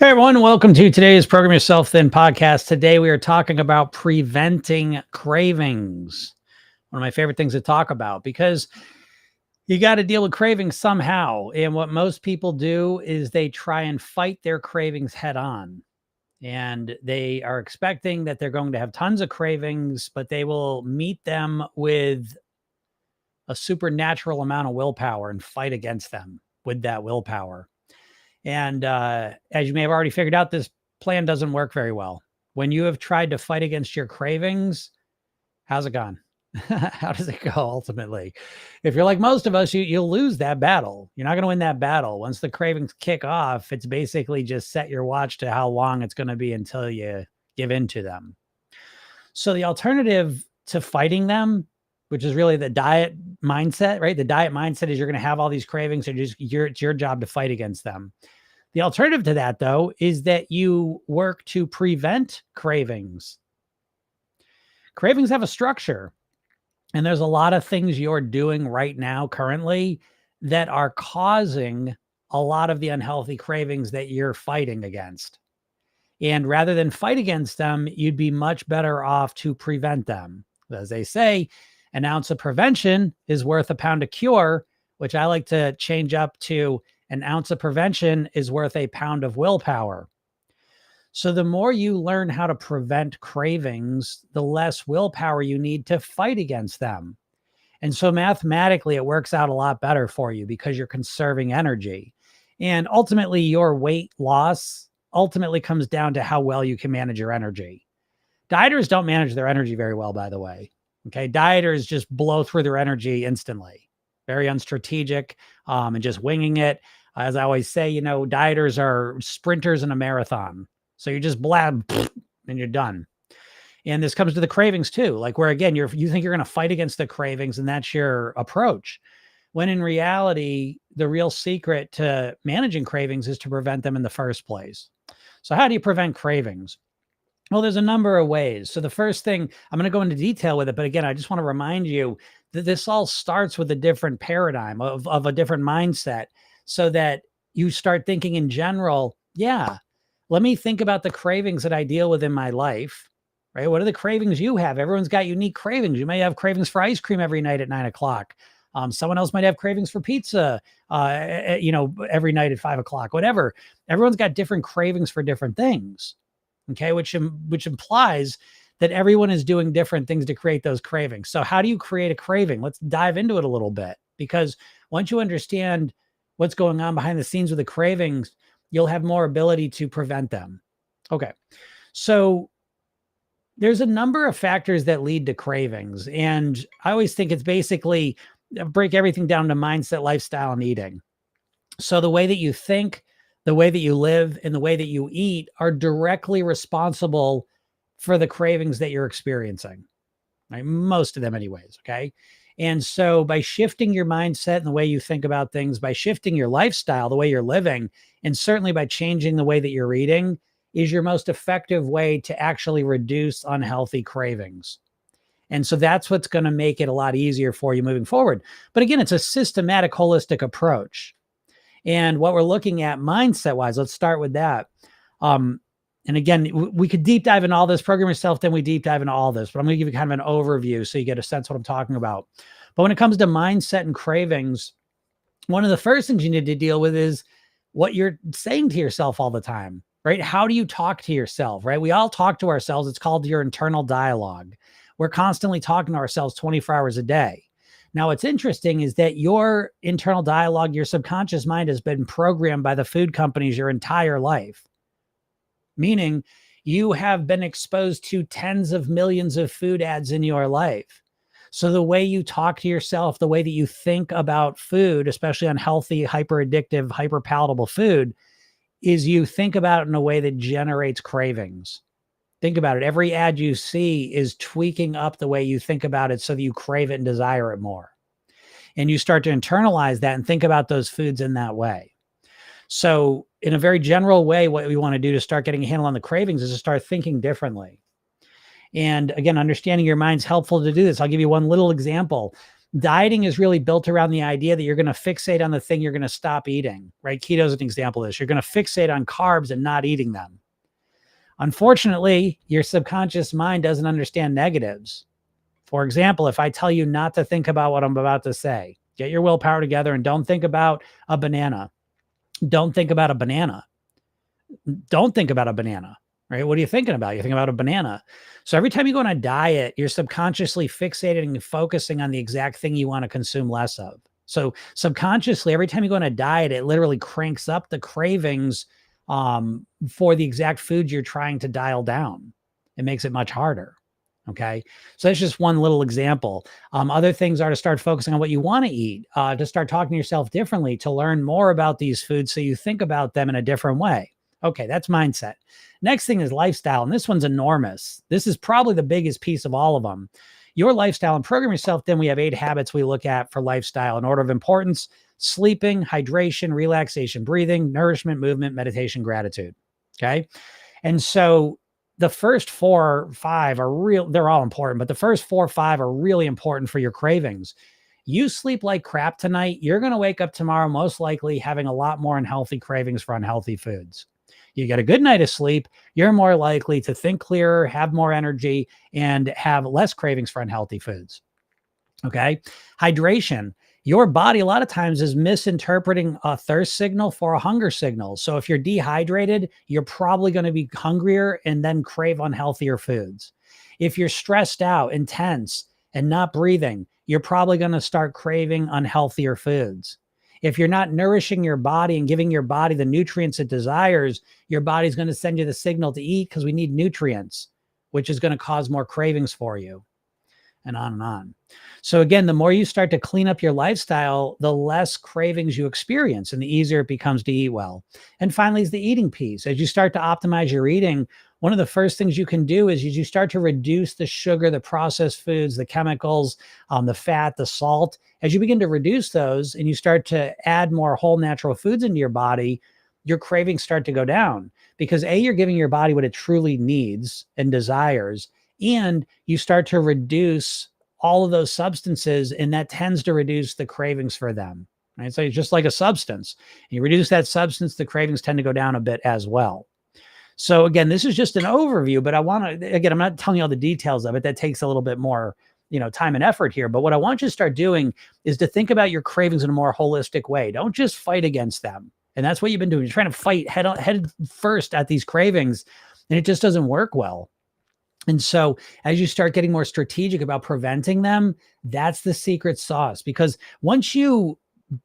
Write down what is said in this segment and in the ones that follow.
Hey everyone, welcome to today's Program Yourself Thin podcast. Today we are talking about preventing cravings. One of my favorite things to talk about because you got to deal with cravings somehow. And what most people do is they try and fight their cravings head on. And they are expecting that they're going to have tons of cravings, but they will meet them with a supernatural amount of willpower and fight against them with that willpower. And as you may have already figured out, this plan doesn't work very well. When you have tried to fight against your cravings, how's it gone? How does it go ultimately? If you're like most of us, you'll lose that battle. You're not going to win that battle. Once the cravings kick off, it's basically just set your watch to how long it's going to be until you give in to them. So the alternative to fighting them, which is really the diet mindset, right? The diet mindset is you're going to have all these cravings and it's your job to fight against them. The alternative to that, though, is that you work to prevent cravings. Cravings have a structure, and there's a lot of things you're doing right now currently that are causing a lot of the unhealthy cravings that you're fighting against. And rather than fight against them, you'd be much better off to prevent them. As they say, an ounce of prevention is worth a pound of cure, which I like to change up to an ounce of prevention is worth a pound of willpower. So the more you learn how to prevent cravings, the less willpower you need to fight against them. And so mathematically, it works out a lot better for you because you're conserving energy. And ultimately, your weight loss ultimately comes down to how well you can manage your energy. Dieters don't manage their energy very well, by the way. Okay. Dieters just blow through their energy instantly, very unstrategic, and just winging it. As I always say, dieters are sprinters in a marathon. So you just blab and you're done. And this comes to the cravings too, like where again, you think you're going to fight against the cravings and that's your approach. When in reality, the real secret to managing cravings is to prevent them in the first place. So how do you prevent cravings? Well, there's a number of ways. So the first thing, I'm going to go into detail with it, but again, I just want to remind you that this all starts with a different paradigm of a different mindset so that you start thinking in general, yeah, let me think about the cravings that I deal with in my life, right? What are the cravings you have? Everyone's got unique cravings. You may have cravings for ice cream every night at 9:00. Someone else might have cravings for pizza, every night at 5:00, whatever. Everyone's got different cravings for different things. Okay. Which implies that everyone is doing different things to create those cravings. So how do you create a craving? Let's dive into it a little bit, because once you understand what's going on behind the scenes with the cravings, you'll have more ability to prevent them. Okay. So there's a number of factors that lead to cravings. And I always think it's basically break everything down to mindset, lifestyle, and eating. So the way that you think, the way that you live, and the way that you eat are directly responsible for the cravings that you're experiencing, right? Most of them anyways, okay? And so by shifting your mindset and the way you think about things, by shifting your lifestyle, the way you're living, and certainly by changing the way that you're eating is your most effective way to actually reduce unhealthy cravings. And so that's what's going to make it a lot easier for you moving forward. But again, it's a systematic, holistic approach. And what we're looking at mindset wise, let's start with that. And again, we could deep dive in all this. Program Yourself, then we deep dive into all this, but I'm going to give you kind of an overview so you get a sense of what I'm talking about. But when it comes to mindset and cravings, one of the first things you need to deal with is what you're saying to yourself all the time, right? How do you talk to yourself, right? We all talk to ourselves. It's called your internal dialogue. We're constantly talking to ourselves 24 hours a day. Now, what's interesting is that your internal dialogue, your subconscious mind has been programmed by the food companies your entire life, meaning you have been exposed to tens of millions of food ads in your life. So the way you talk to yourself, the way that you think about food, especially unhealthy, hyper addictive, hyper palatable food, is you think about it in a way that generates cravings. Think about it. Every ad you see is tweaking up the way you think about it so that you crave it and desire it more. And you start to internalize that and think about those foods in that way. So in a very general way, what we want to do to start getting a handle on the cravings is to start thinking differently. And again, understanding your mind's helpful to do this. I'll give you one little example. Dieting is really built around the idea that you're going to fixate on the thing you're going to stop eating, right? Keto is an example of this. You're going to fixate on carbs and not eating them. Unfortunately, your subconscious mind doesn't understand negatives. For example, if I tell you not to think about what I'm about to say, get your willpower together and don't think about a banana. Don't think about a banana. Don't think about a banana, right? What are you thinking about? You're thinking about a banana. So every time you go on a diet, you're subconsciously fixating and focusing on the exact thing you want to consume less of. So subconsciously, every time you go on a diet, it literally cranks up the cravings for the exact food you're trying to dial down. It makes it much harder. Okay. So that's just one little example. Other things are to start focusing on what you want to eat, to start talking to yourself differently, to learn more about these foods so you think about them in a different way. Okay, that's mindset. Next thing is lifestyle, and this one's enormous. This is probably the biggest piece of all of them. Your lifestyle and Program Yourself Thin, we have 8 habits we look at for lifestyle in order of importance: sleeping, hydration, relaxation, breathing, nourishment, movement, meditation, gratitude. Okay. And so the first 4 or 5 are real. They're all important, but the first 4 or 5 are really important for your cravings. You sleep like crap tonight, you're going to wake up tomorrow most likely having a lot more unhealthy cravings for unhealthy foods. You get a good night of sleep, you're more likely to think clearer, have more energy, and have less cravings for unhealthy foods. Okay. Hydration. Your body a lot of times is misinterpreting a thirst signal for a hunger signal. So if you're dehydrated, you're probably going to be hungrier and then crave unhealthier foods. If you're stressed out, intense, and not breathing, you're probably going to start craving unhealthier foods. If you're not nourishing your body and giving your body the nutrients it desires, your body's going to send you the signal to eat because we need nutrients, which is going to cause more cravings for you, and on and on. So again, the more you start to clean up your lifestyle, the less cravings you experience and the easier it becomes to eat well. And finally is the eating piece. As you start to optimize your eating, one of the first things you can do is you start to reduce the sugar, the processed foods, the chemicals, the fat, the salt. As you begin to reduce those and you start to add more whole natural foods into your body, your cravings start to go down because you're giving your body what it truly needs and desires, and you start to reduce all of those substances, and that tends to reduce the cravings for them, right? So it's just like a substance. You reduce that substance, the cravings tend to go down a bit as well. So again, this is just an overview, but I want to, again, I'm not telling you all the details of it. That takes a little bit more, time and effort here. But what I want you to start doing is to think about your cravings in a more holistic way. Don't just fight against them. And that's what you've been doing. You're trying to fight head first at these cravings, and it just doesn't work well. And so as you start getting more strategic about preventing them, that's the secret sauce. Because once you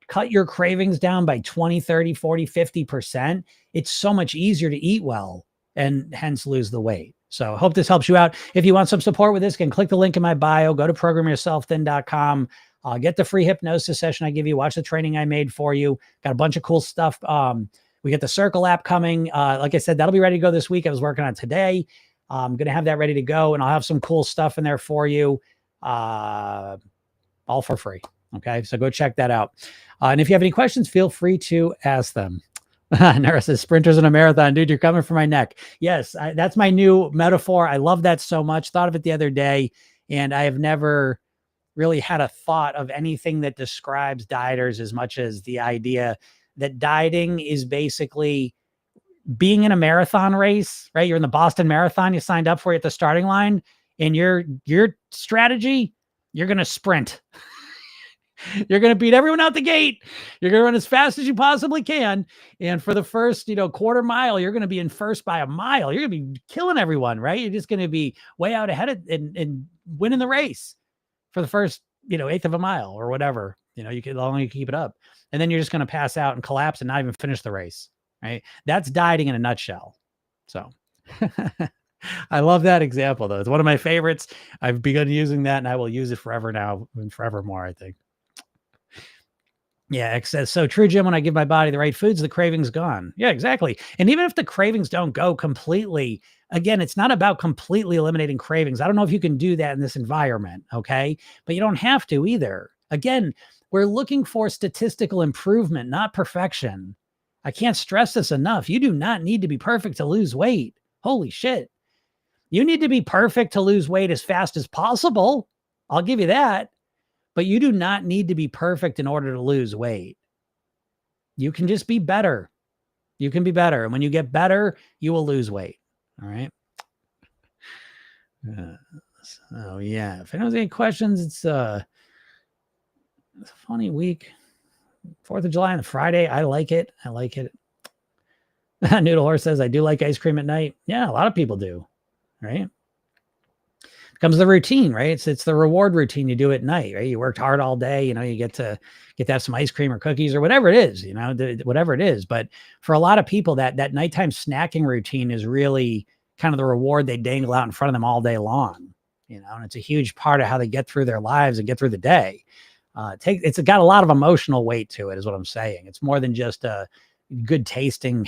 cut your cravings down by 20, 30, 40, 50%, it's so much easier to eat well and hence lose the weight. So I hope this helps you out. If you want some support with this, you can click the link in my bio, go to programyourselfthin.com, get the free hypnosis session I give you, watch the training I made for you. Got a bunch of cool stuff. We get the Circle app coming. Like I said, that'll be ready to go this week. I was working on it today. I'm going to have that ready to go, and I'll have some cool stuff in there for you, all for free. Okay. So go check that out. And if you have any questions, feel free to ask them. Nara says, sprinters in a marathon. Dude, you're coming for my neck. Yes, that's my new metaphor. I love that so much. Thought of it the other day, and I have never really had a thought of anything that describes dieters as much as the idea that dieting is basically being in a marathon race, right? You're in the Boston Marathon, you signed up for it at the starting line, and your strategy, you're going to sprint. You're going to beat everyone out the gate. You're going to run as fast as you possibly can. And for the first, quarter mile, you're going to be in first by a mile. You're going to be killing everyone, right? You're just going to be way out ahead and winning the race for the first, eighth of a mile or whatever. You can only keep it up. And then you're just going to pass out and collapse and not even finish the race, right? That's dieting in a nutshell. So I love that example, though. It's one of my favorites. I've begun using that, and I will use it forever now and forevermore, I think. Yeah, X says, so true, Jim. When I give my body the right foods, the craving's gone. Yeah, exactly. And even if the cravings don't go completely, again, it's not about completely eliminating cravings. I don't know if you can do that in this environment, okay? But you don't have to either. Again, we're looking for statistical improvement, not perfection. I can't stress this enough. You do not need to be perfect to lose weight. Holy shit. You need to be perfect to lose weight as fast as possible. I'll give you that. But you do not need to be perfect in order to lose weight. You can just be better. You can be better. And when you get better, you will lose weight. All right. So yeah, if anyone's any questions, it's a funny week. 4th of July on Friday. I like it. I like it. Noodle Horse says, I do like ice cream at night. Yeah, a lot of people do. Right. Becomes the routine, right? It's the reward routine you do at night, right? You worked hard all day, you get to have some ice cream or cookies or whatever it is, whatever it is. But for a lot of people, that nighttime snacking routine is really kind of the reward they dangle out in front of them all day long, and it's a huge part of how they get through their lives and get through the day. It's got a lot of emotional weight to it, is what I'm saying. It's more than just a good tasting,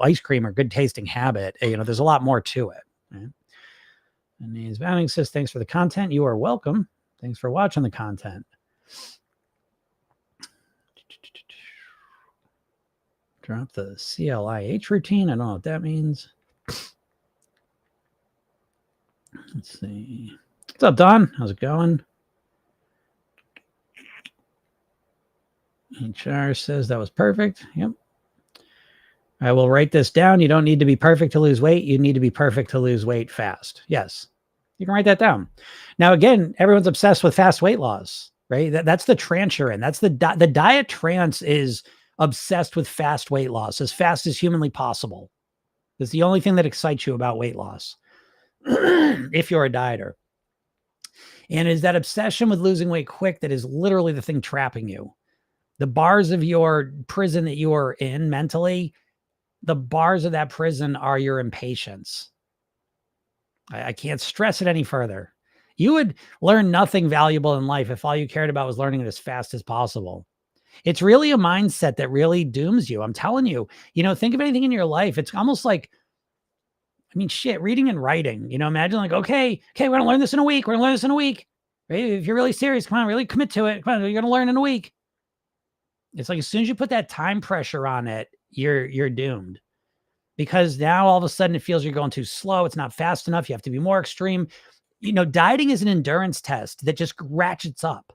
ice cream or good tasting habit. There's a lot more to it. Right? And he's Bounding says, thanks for the content. You are welcome. Thanks for watching the content. Drop the CLIH routine. I don't know what that means. Let's see. What's up, Don? How's it going? HR says that was perfect. Yep. I will write this down. You don't need to be perfect to lose weight. You need to be perfect to lose weight fast. Yes. You can write that down. Now, again, everyone's obsessed with fast weight loss, right? That's the trance you're in. That's the diet trance is obsessed with fast weight loss, as fast as humanly possible. It's the only thing that excites you about weight loss if you're a dieter. And is that obsession with losing weight quick that is literally the thing trapping you. The bars of your prison that you are in mentally, the bars of that prison are your impatience. I can't stress it any further. You would learn nothing valuable in life if all you cared about was learning it as fast as possible. It's really a mindset that really dooms you. I'm telling you, think of anything in your life. It's almost like, reading and writing, imagine like, okay, we're going to learn this in a week. We're going to learn this in a week. Right? If you're really serious, come on, really commit to it. Come on, you're going to learn in a week. It's like, as soon as you put that time pressure on it, you're doomed. Because now all of a sudden it feels you're going too slow. It's not fast enough. You have to be more extreme. Dieting is an endurance test that just ratchets up.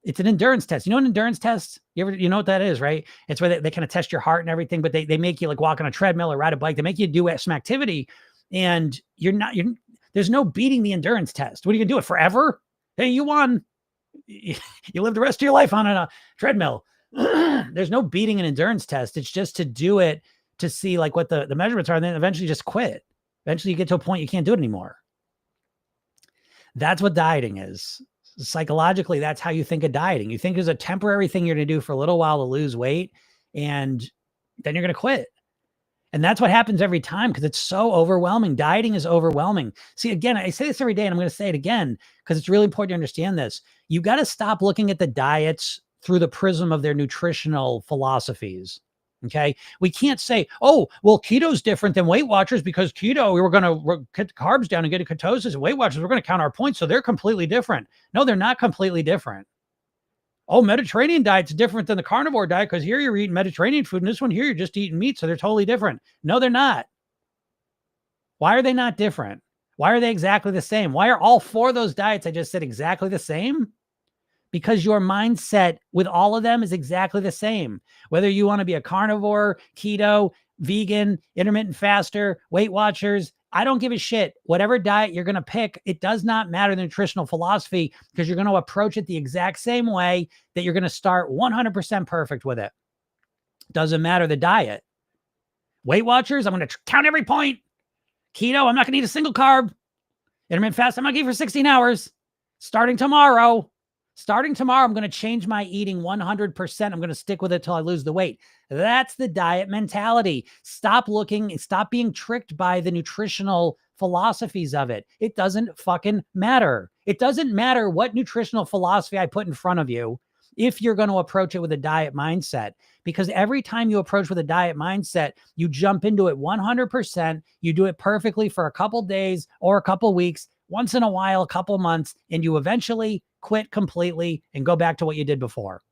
It's an endurance test. You know, an endurance test, you know what that is, right? It's where they kind of test your heart and everything, but they make you like walk on a treadmill or ride a bike. They make you do some activity and there's no beating the endurance test. What are you gonna do it forever? Hey, you won. You live the rest of your life on a treadmill. There's no beating an endurance test. It's just to do it to see like what the measurements are, and then eventually just quit. Eventually you get to a point you can't do it anymore. That's what dieting is. Psychologically, that's how you think of dieting. You think it's a temporary thing you're going to do for a little while to lose weight, and then you're going to quit. And that's what happens every time because it's so overwhelming. Dieting is overwhelming. See, again, I say this every day, and I'm going to say it again because it's really important to understand this. You got to stop looking at the diets through the prism of their nutritional philosophies. Okay. We can't say, oh, well, keto's different than Weight Watchers because keto, we were going to cut carbs down and get to ketosis, and Weight Watchers, we're going to count our points. So they're completely different. No, they're not completely different. Oh, Mediterranean diet's different than the carnivore diet because here you're eating Mediterranean food and this one here, you're just eating meat. So they're totally different. No, they're not. Why are they not different? Why are they exactly the same? Why are all four of those diets I just said exactly the same? Because your mindset with all of them is exactly the same. Whether you want to be a carnivore, keto, vegan, intermittent faster, Weight Watchers, I don't give a shit. Whatever diet you're going to pick, it does not matter the nutritional philosophy because you're going to approach it the exact same way that you're going to start 100% perfect with it. Doesn't matter the diet. Weight Watchers, I'm going to count every point. Keto, I'm not going to eat a single carb. Intermittent fast, I'm not going to eat for 16 hours. Starting tomorrow, I'm going to change my eating 100%. I'm going to stick with it till I lose the weight. That's the diet mentality. Stop being tricked by the nutritional philosophies of it. It doesn't fucking matter. It doesn't matter what nutritional philosophy I put in front of you if you're going to approach it with a diet mindset. Because every time you approach with a diet mindset, you jump into it 100%. You do it perfectly for a couple days or a couple weeks, once in a while, a couple months, and you eventually quit completely and go back to what you did before.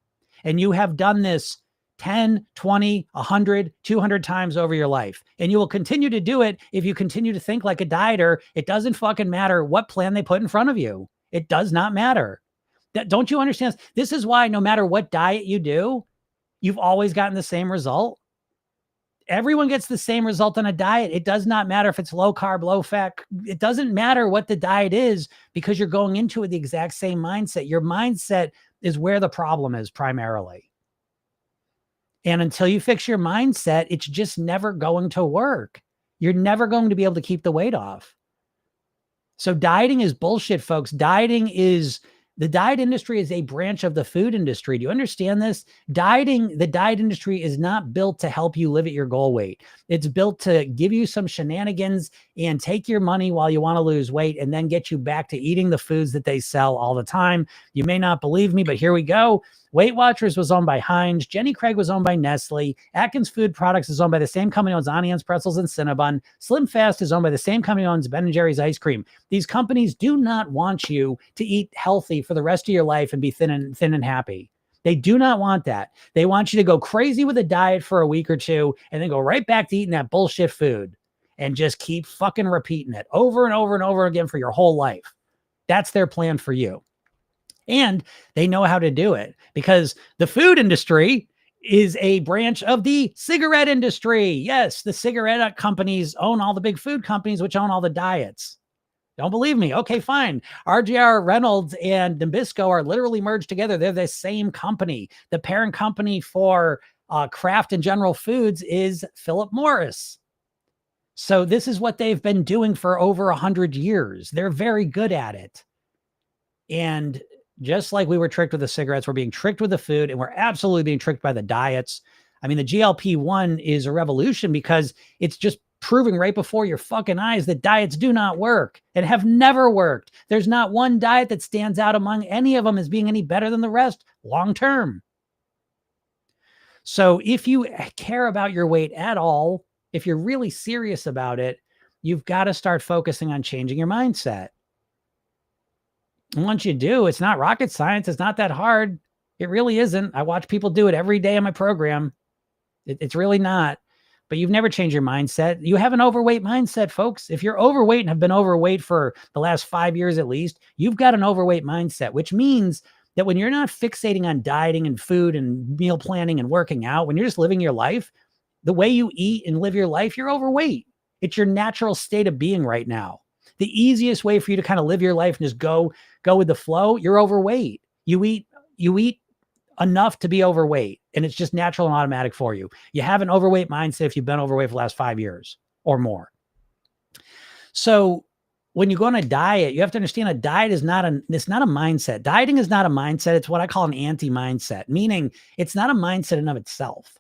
And you have done this 10, 20, 100, 200 times over your life. And you will continue to do it if you continue to think like a dieter. It doesn't fucking matter what plan they put in front of you. It does not matter. Don't you understand? This is why no matter what diet you do, you've always gotten the same result. Everyone gets the same result on a diet. It does not matter if it's low carb, low fat. It doesn't matter what the diet is, because you're going into it the exact same mindset. Your mindset is where the problem is primarily. And until you fix your mindset, it's just never going to work. You're never going to be able to keep the weight off. So dieting is bullshit, folks. The diet industry is a branch of the food industry. Do you understand this? The diet industry is not built to help you live at your goal weight. It's built to give you some shenanigans and take your money while you want to lose weight, and then get you back to eating the foods that they sell all the time. You may not believe me, but here we go. Weight Watchers was owned by Heinz. Jenny Craig was owned by Nestle. Atkins Food Products is owned by the same company that owns Onions, Pretzels, and Cinnabon. Slim Fast is owned by the same company that owns Ben & Jerry's ice cream. These companies do not want you to eat healthy for the rest of your life and be thin and happy. They do not want that. They want you to go crazy with a diet for a week or two and then go right back to eating that bullshit food and just keep fucking repeating it over and over and over again for your whole life. That's their plan for you. And they know how to do it, because the food industry is a branch of the cigarette industry. Yes, the cigarette companies own all the big food companies, which own all the diets. Don't believe me? Okay, fine. RJR Reynolds and Nabisco are literally merged together. They're the same company. The parent company for Kraft and General Foods is Philip Morris. So this is what they've been doing for over 100 years. They're very good at it. And just like we were tricked with the cigarettes, we're being tricked with the food, and we're absolutely being tricked by the diets. I mean, the GLP-1 is a revolution because it's just proving right before your fucking eyes that diets do not work and have never worked. There's not one diet that stands out among any of them as being any better than the rest long term. So if you care about your weight at all, if you're really serious about it, you've got to start focusing on changing your mindset. And once you do, it's not rocket science. It's not that hard. It really isn't. I watch people do it every day in my program. It's really not. But you've never changed your mindset. You have an overweight mindset, folks. If you're overweight and have been overweight for the last 5 years at least, you've got an overweight mindset, which means that when you're not fixating on dieting and food and meal planning and working out, when you're just living your life, the way you eat and live your life, you're overweight. It's your natural state of being right now. The easiest way for you to kind of live your life and just go with the flow, you're overweight. You eat enough to be overweight, and it's just natural and automatic for you. You have an overweight mindset if you've been overweight for the last 5 years or more. So when you go on a diet, you have to understand a diet is it's not a mindset. Dieting is not a mindset. It's what I call an anti-mindset, meaning it's not a mindset in of itself.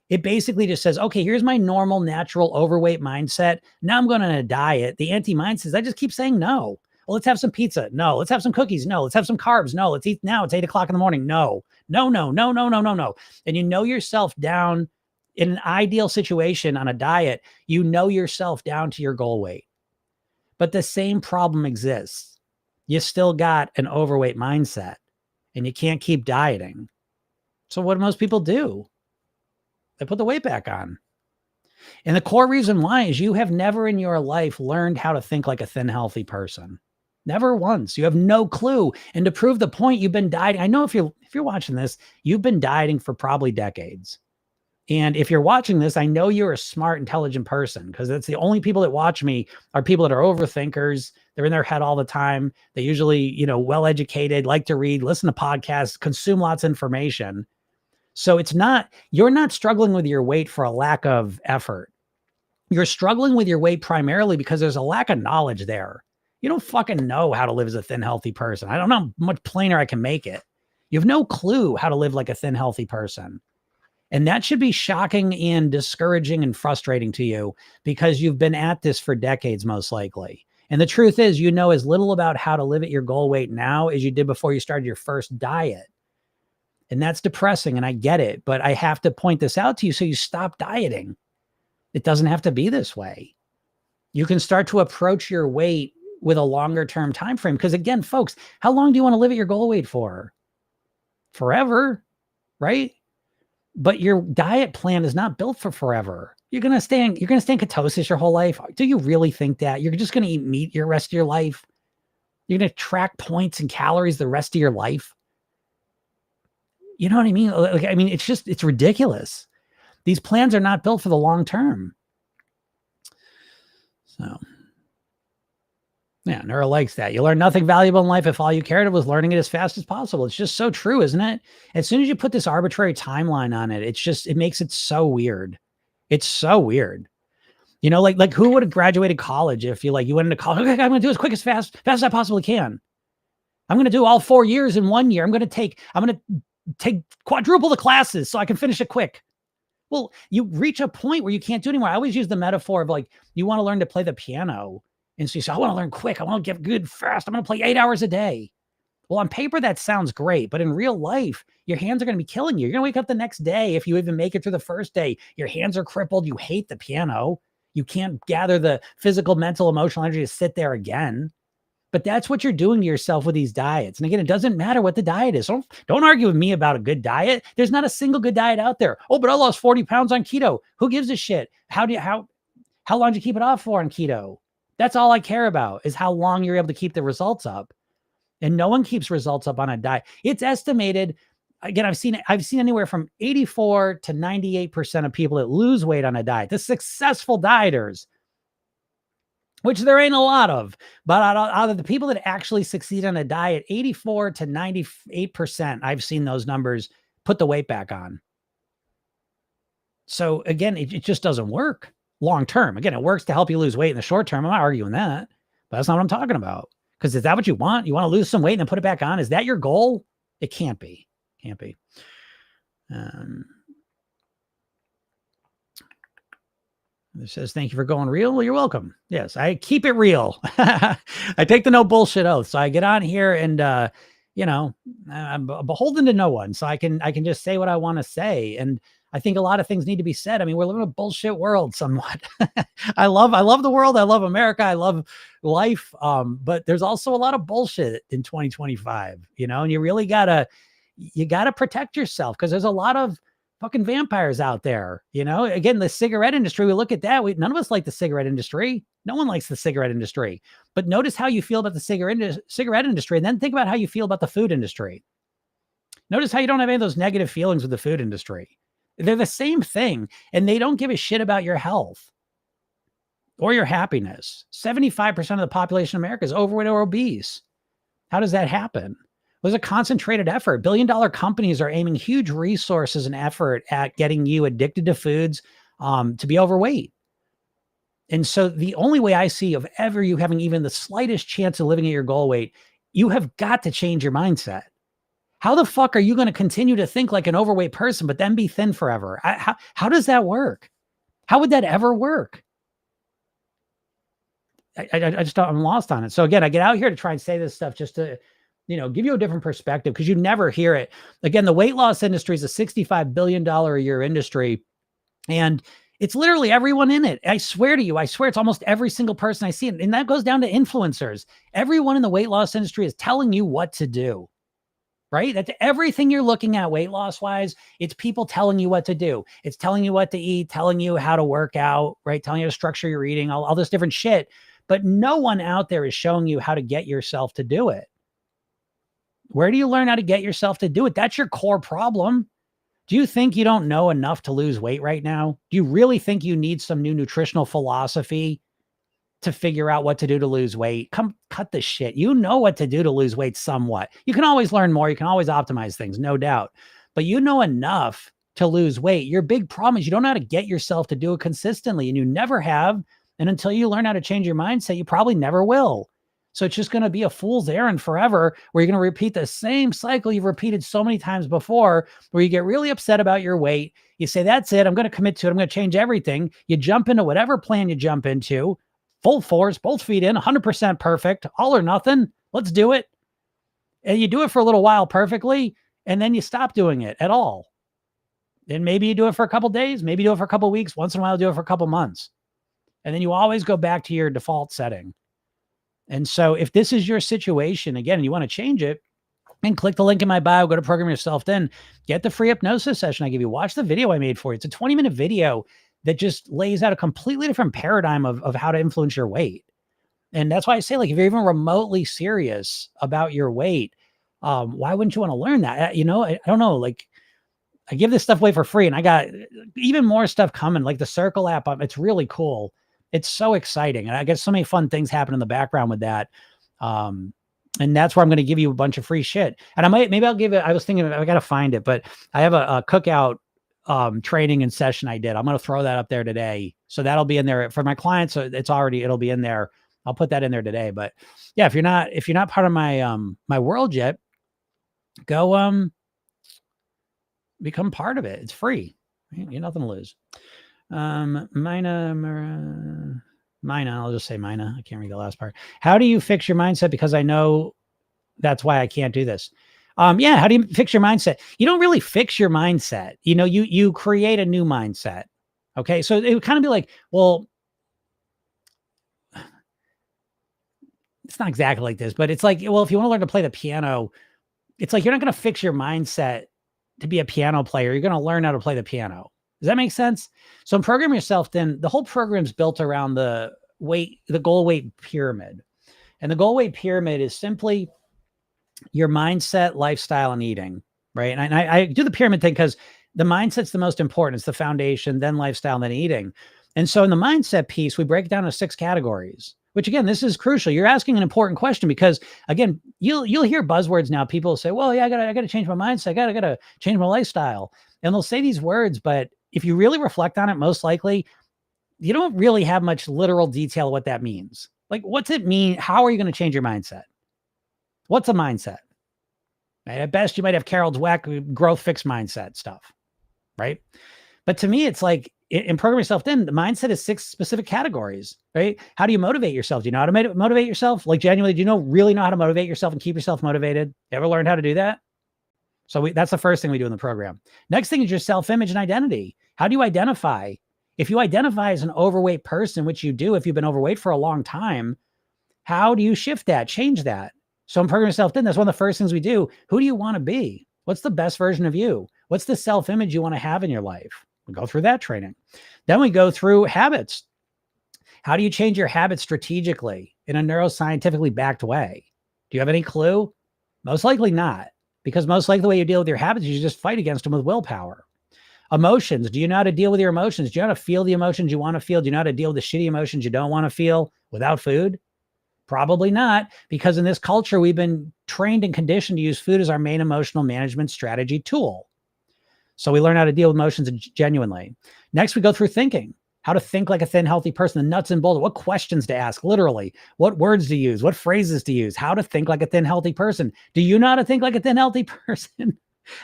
It basically just says, okay, here's my normal, natural, overweight mindset. Now I'm going on a diet. The anti-mindset is I just keep saying no. Well, let's have some pizza. No. Let's have some cookies. No. Let's have some carbs. No. Let's eat now. It's 8 o'clock in the morning. No. No. And you know yourself down in an ideal situation on a diet. You know yourself down to your goal weight. But the same problem exists. You still got an overweight mindset, and you can't keep dieting. So what do most people do? They put the weight back on. And the core reason why is you have never in your life learned how to think like a thin, healthy person. Never once. You have no clue. And to prove the point, you've been dieting. I know if you're watching this, you've been dieting for probably decades. And if you're watching this, I know you're a smart, intelligent person, because that's the only people that watch me are people that are overthinkers. They're in their head all the time. They usually, well-educated, like to read, listen to podcasts, consume lots of information. So you're not struggling with your weight for a lack of effort. You're struggling with your weight primarily because there's a lack of knowledge there. You don't fucking know how to live as a thin, healthy person. I don't know how much plainer I can make it. You have no clue how to live like a thin, healthy person. And that should be shocking and discouraging and frustrating to you, because you've been at this for decades, most likely. And the truth is, you know as little about how to live at your goal weight now as you did before you started your first diet. And that's depressing, and I get it, but I have to point this out to you so you stop dieting. It doesn't have to be this way. You can start to approach your weight with a longer term time frame. Because again, folks, how long do you want to live at your goal weight for? Forever, right? But your diet plan is not built for forever. You're gonna stay in ketosis your whole life. Do you really think that? You're just gonna eat meat your rest of your life? You're going to track points and calories the rest of your life. You know what I mean? Like, I mean, it's ridiculous. These plans are not built for the long term. So, yeah, Neuro likes that. You learn nothing valuable in life if all you cared about was learning it as fast as possible. It's just so true, isn't it? As soon as you put this arbitrary timeline on it, it makes it so weird. It's so weird. You know, like who would have graduated college if you went into college? Okay, I'm going to do as quick as fast as I possibly can. I'm going to do all 4 years in 1 year. I'm going to take quadruple the classes so I can finish it quick. Well, you reach a point where you can't do anymore. I always use the metaphor of like, you want to learn to play the piano. And so you say, I want to learn quick. I want to get good fast. I'm going to play 8 hours a day. Well, on paper, that sounds great. But in real life, your hands are going to be killing you. You're going to wake up the next day. If you even make it through the first day, your hands are crippled. You hate the piano. You can't gather the physical, mental, emotional energy to sit there again. But that's what you're doing to yourself with these diets. And again, it doesn't matter what the diet is. Don't argue with me about a good diet. There's not a single good diet out there. Oh, but I lost 40 pounds on keto. Who gives a shit? How long do you keep it off for on keto? That's all I care about, is how long you're able to keep the results up. And no one keeps results up on a diet. It's estimated, again, I've seen anywhere from 84 to 98% of people that lose weight on a diet, the successful dieters, which there ain't a lot of, but out of the people that actually succeed on a diet, 84 to 98%, I've seen those numbers put the weight back on. So again, it just doesn't work long term. Again, it works to help you lose weight in the short term. I'm not arguing that, but that's not what I'm talking about. Because is that what you want? You want to lose some weight and then put it back on? Is that your goal? It can't be. Can't be. It says, thank you for going real. Well, you're welcome. Yes, I keep it real. I take the no bullshit oath. So I get on here and, I'm beholden to no one. So I can just say what I want to say. And I think a lot of things need to be said. I mean, we're living in a bullshit world somewhat. I love the world. I love America. I love life. But there's also a lot of bullshit in 2025, and you really gotta protect yourself, because there's a lot of fucking vampires out there. Again, the cigarette industry, we look at that. None of us like the cigarette industry. No one likes the cigarette industry, but notice how you feel about the cigarette industry. And then think about how you feel about the food industry. Notice how you don't have any of those negative feelings with the food industry. They're the same thing, and they don't give a shit about your health or your happiness. 75% of the population of America is overweight or obese. How does that happen? It was a concentrated effort. Billion-dollar companies are aiming huge resources and effort at getting you addicted to foods to be overweight. And so the only way I see of ever you having even the slightest chance of living at your goal weight, you have got to change your mindset. How the fuck are you going to continue to think like an overweight person, but then be thin forever? How does that work? How would that ever work? I'm lost on it. So again, I get out here to try and say this stuff just to, give you a different perspective, because you never hear it. Again, the weight loss industry is a $65 billion a year industry, and it's literally everyone in it. I swear to you, it's almost every single person I see. And that goes down to influencers. Everyone in the weight loss industry is telling you what to do. Right? That's everything you're looking at weight loss wise. It's people telling you what to do. It's telling you what to eat, telling you how to work out, right? Telling you to structure your eating, all this different shit. But no one out there is showing you how to get yourself to do it. Where do you learn how to get yourself to do it? That's your core problem. Do you think you don't know enough to lose weight right now? Do you really think you need some new nutritional philosophy to figure out what to do to lose weight? Come cut the shit. You know what to do to lose weight somewhat. You can always learn more. You can always optimize things, no doubt. But you know enough to lose weight. Your big problem is you don't know how to get yourself to do it consistently, and you never have. And until you learn how to change your mindset, you probably never will. So it's just going to be a fool's errand forever, where you're going to repeat the same cycle you've repeated so many times before, where you get really upset about your weight. You say, that's it. I'm going to commit to it. I'm going to change everything. You jump into whatever plan you jump into, full force, both feet in, 100% perfect, all or nothing. Let's do it. And you do it for a little while perfectly, and then you stop doing it at all. And maybe you do it for a couple days, maybe you do it for a couple weeks, once in a while do it for a couple months. And then you always go back to your default setting. And so if this is your situation, again, and you want to change it, and click the link in my bio, go to Program Yourself Thin, get the free hypnosis session I give you. Watch the video I made for you. It's a 20-minute video that just lays out a completely different paradigm of how to influence your weight. And that's why I say, like, if you're even remotely serious about your weight, why wouldn't you want to learn that? I don't know. Like, I give this stuff away for free, and I got even more stuff coming, like the Circle app. It's really cool. It's so exciting. And I get so many fun things happen in the background with that. And that's where I'm going to give you a bunch of free shit. And maybe I'll give it, I was thinking, I got to find it, but I have a cookout training and session I did. I'm going to throw that up there today. So that'll be in there for my clients. So it'll be in there. I'll put that in there today. But yeah, if you're not part of my, my world yet, go, become part of it. It's free. You're nothing to lose. Mina, I'll just say Mina. I can't read the last part. How do you fix your mindset? Because I know that's why I can't do this. Yeah. How do you fix your mindset? You don't really fix your mindset. You create a new mindset. Okay. So it would kind of be like, well, it's not exactly like this, but it's like, well, if you want to learn to play the piano, it's like, you're not going to fix your mindset to be a piano player. You're going to learn how to play the piano. Does that make sense? So in Program Yourself, then the whole program is built around the goal weight pyramid. And the goal weight pyramid is simply your mindset, lifestyle, and eating, right? And I do the pyramid thing because the mindset's the most important. It's the foundation, then lifestyle, then eating. And so in the mindset piece, we break it down into 6 categories, which again, this is crucial. You're asking an important question because again, you'll hear buzzwords now. People say, well, yeah, I gotta change my mindset. I gotta change my lifestyle. And they'll say these words, but if you really reflect on it, most likely you don't really have much literal detail of what that means. Like, what's it mean? How are you going to change your mindset? What's a mindset? Right? At best, you might have Carol Dweck growth fixed mindset stuff, right? But to me, it's like in Program Yourself, then the mindset is 6 specific categories, right? How do you motivate yourself? Do you know how to motivate yourself? Like, genuinely, do you really know how to motivate yourself and keep yourself motivated? You ever learned how to do that? So that's the first thing we do in the program. Next thing is your self-image and identity. How do you identify? If you identify as an overweight person, which you do if you've been overweight for a long time, how do you shift that, change that? So in Program Yourself, then that's one of the first things we do. Who do you want to be? What's the best version of you? What's the self-image you want to have in your life? We go through that training. Then we go through habits. How do you change your habits strategically in a neuroscientifically backed way? Do you have any clue? Most likely not. Because most likely the way you deal with your habits is you just fight against them with willpower. Emotions. Do you know how to deal with your emotions? Do you know how to feel the emotions you want to feel? Do you know how to deal with the shitty emotions you don't want to feel without food? Probably not, because in this culture, we've been trained and conditioned to use food as our main emotional management strategy tool. So we learn how to deal with emotions genuinely. Next, we go through thinking. How to think like a thin, healthy person, the nuts and bolts, what questions to ask, literally, what words to use, what phrases to use, how to think like a thin, healthy person. Do you know how to think like a thin, healthy person?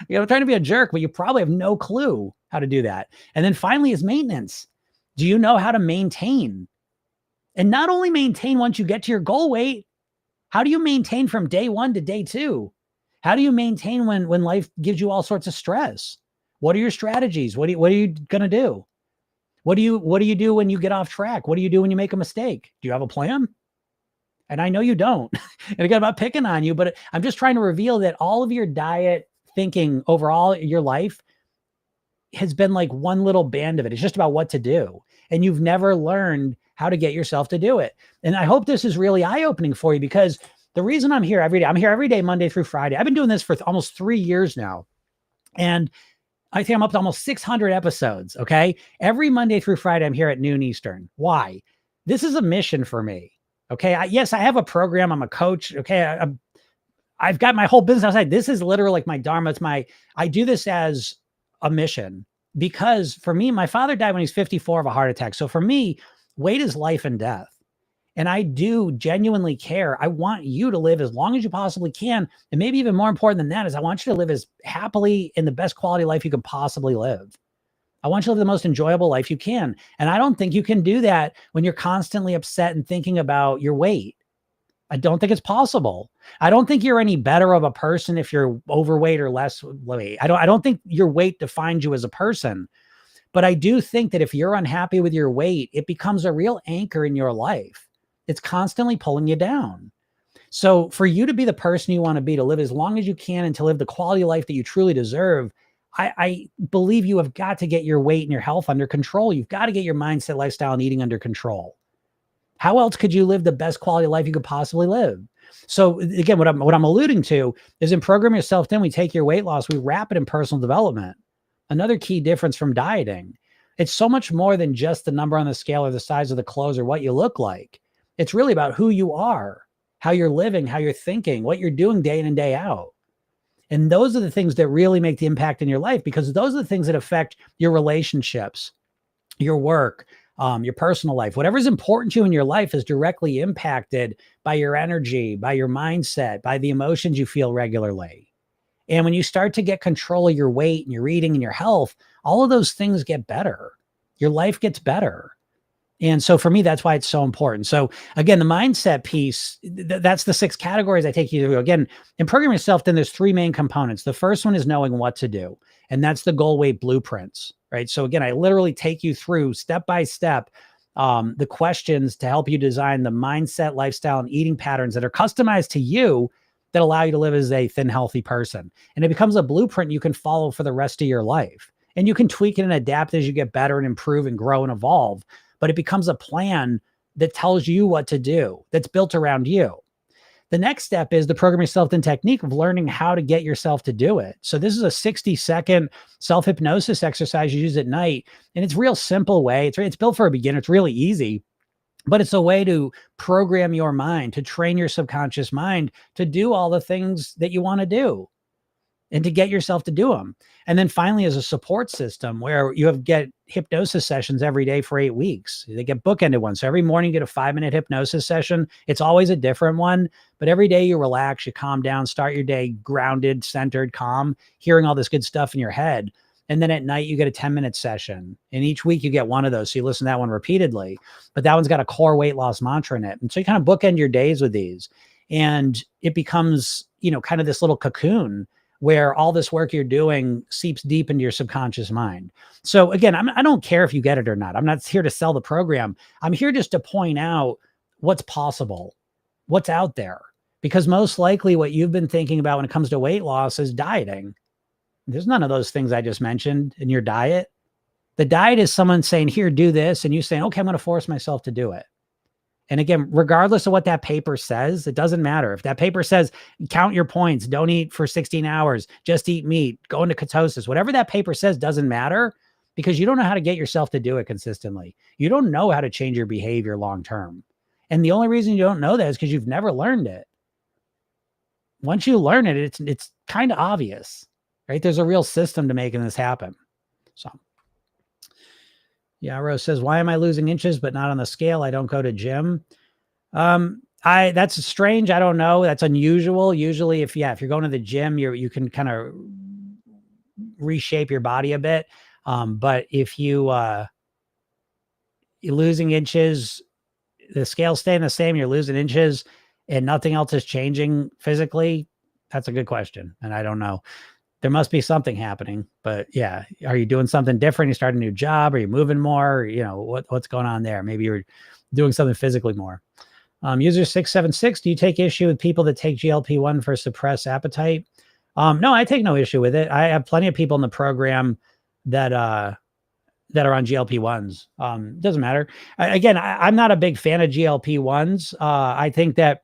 I'm trying to be a jerk, but you probably have no clue how to do that. And then finally is maintenance. Do you know how to maintain? And not only maintain once you get to your goal weight, how do you maintain from day 1 to day 2? How do you maintain when life gives you all sorts of stress? What are your strategies? What are you going to do? What do you do when you get off track? What do you do when you make a mistake? Do you have a plan? And I know you don't. And again, I'm not picking on you, but I'm just trying to reveal that all of your diet thinking overall your life has been like one little band of it. It's just about what to do. And you've never learned how to get yourself to do it. And I hope this is really eye-opening for you, because the reason I'm here every day, Monday through Friday. I've been doing this for almost 3 years now. And I think I'm up to almost 600 episodes. Okay. Every Monday through Friday, I'm here at noon Eastern. Why? This is a mission for me. Okay. Yes, I have a program. I'm a coach. Okay. I've got my whole business outside. This is literally like my dharma. I do this as a mission, because for me, my father died when he's 54 of a heart attack. So for me, weight is life and death. And I do genuinely care. I want you to live as long as you possibly can. And maybe even more important than that is I want you to live as happily in the best quality life you can possibly live. I want you to live the most enjoyable life you can. And I don't think you can do that when you're constantly upset and thinking about your weight. I don't think it's possible. I don't think you're any better of a person if you're overweight or less weight. I don't think your weight defines you as a person. But I do think that if you're unhappy with your weight, it becomes a real anchor in your life. It's constantly pulling you down. So for you to be the person you want to be, to live as long as you can and to live the quality of life that you truly deserve, I believe you have got to get your weight and your health under control. You've got to get your mindset, lifestyle, and eating under control. How else could you live the best quality of life you could possibly live? So again, what I'm alluding to is in Program Yourself Thin, we take your weight loss, we wrap it in personal development. Another key difference from dieting. It's so much more than just the number on the scale or the size of the clothes or what you look like. It's really about who you are, how you're living, how you're thinking, what you're doing day in and day out. And those are the things that really make the impact in your life, because those are the things that affect your relationships, your work, your personal life. Whatever's important to you in your life is directly impacted by your energy, by your mindset, by the emotions you feel regularly. And when you start to get control of your weight and your eating and your health, all of those things get better. Your life gets better. And so for me, that's why it's so important. So again, the mindset piece, that's the 6 categories I take you through. Again, in Program Yourself, then there's 3 main components. The first one is knowing what to do. And that's the goal weight blueprints, right? So again, I literally take you through step by step the questions to help you design the mindset, lifestyle, and eating patterns that are customized to you that allow you to live as a thin, healthy person. And it becomes a blueprint you can follow for the rest of your life. And you can tweak it and adapt as you get better and improve and grow and evolve. But it becomes a plan that tells you what to do, that's built around you. The next step is the Program Yourself Thin technique of learning how to get yourself to do it. So this is a 60-second self-hypnosis exercise you use at night. And it's a real simple way. It's built for a beginner. It's really easy, but it's a way to program your mind, to train your subconscious mind to do all the things that you want to do and to get yourself to do them. And then finally, as a support system where get hypnosis sessions every day for 8 weeks. They get bookended ones. So every morning you get a 5-minute hypnosis session. It's always a different one, but every day you relax, you calm down, start your day grounded, centered, calm, hearing all this good stuff in your head. And then at night you get a 10-minute session. And each week you get one of those. So you listen to that one repeatedly, but that one's got a core weight loss mantra in it. And so you kind of bookend your days with these, and it becomes, kind of this little cocoon where all this work you're doing seeps deep into your subconscious mind. So again, I don't care if you get it or not. I'm not here to sell the program. I'm here just to point out what's possible, what's out there, because most likely what you've been thinking about when it comes to weight loss is dieting. There's none of those things I just mentioned in your diet. The diet is someone saying, here, do this. And you saying, okay, I'm going to force myself to do it. And again, regardless of what that paper says, it doesn't matter. If that paper says, count your points, don't eat for 16 hours, just eat meat, go into ketosis, whatever that paper says doesn't matter, because you don't know how to get yourself to do it consistently. You don't know how to change your behavior long-term. And the only reason you don't know that is because you've never learned it. Once you learn it, it's kind of obvious, right? There's a real system to making this happen. So. Yeah, Rose says, why am I losing inches but not on the scale? I don't go to gym. That's strange. I don't know. That's unusual. Usually if you're going to the gym, you can kind of reshape your body a bit. But if you're losing inches, the scale's staying the same, you're losing inches and nothing else is changing physically, that's a good question. And I don't know. There must be something happening, but yeah. Are you doing something different? You start a new job? Are you moving more? What's going on there? Maybe you're doing something physically more. User 676, do you take issue with people that take GLP-1 for suppress appetite? No, I take no issue with it. I have plenty of people in the program that are on GLP-1s. Doesn't matter. I'm not a big fan of GLP-1s. I think that,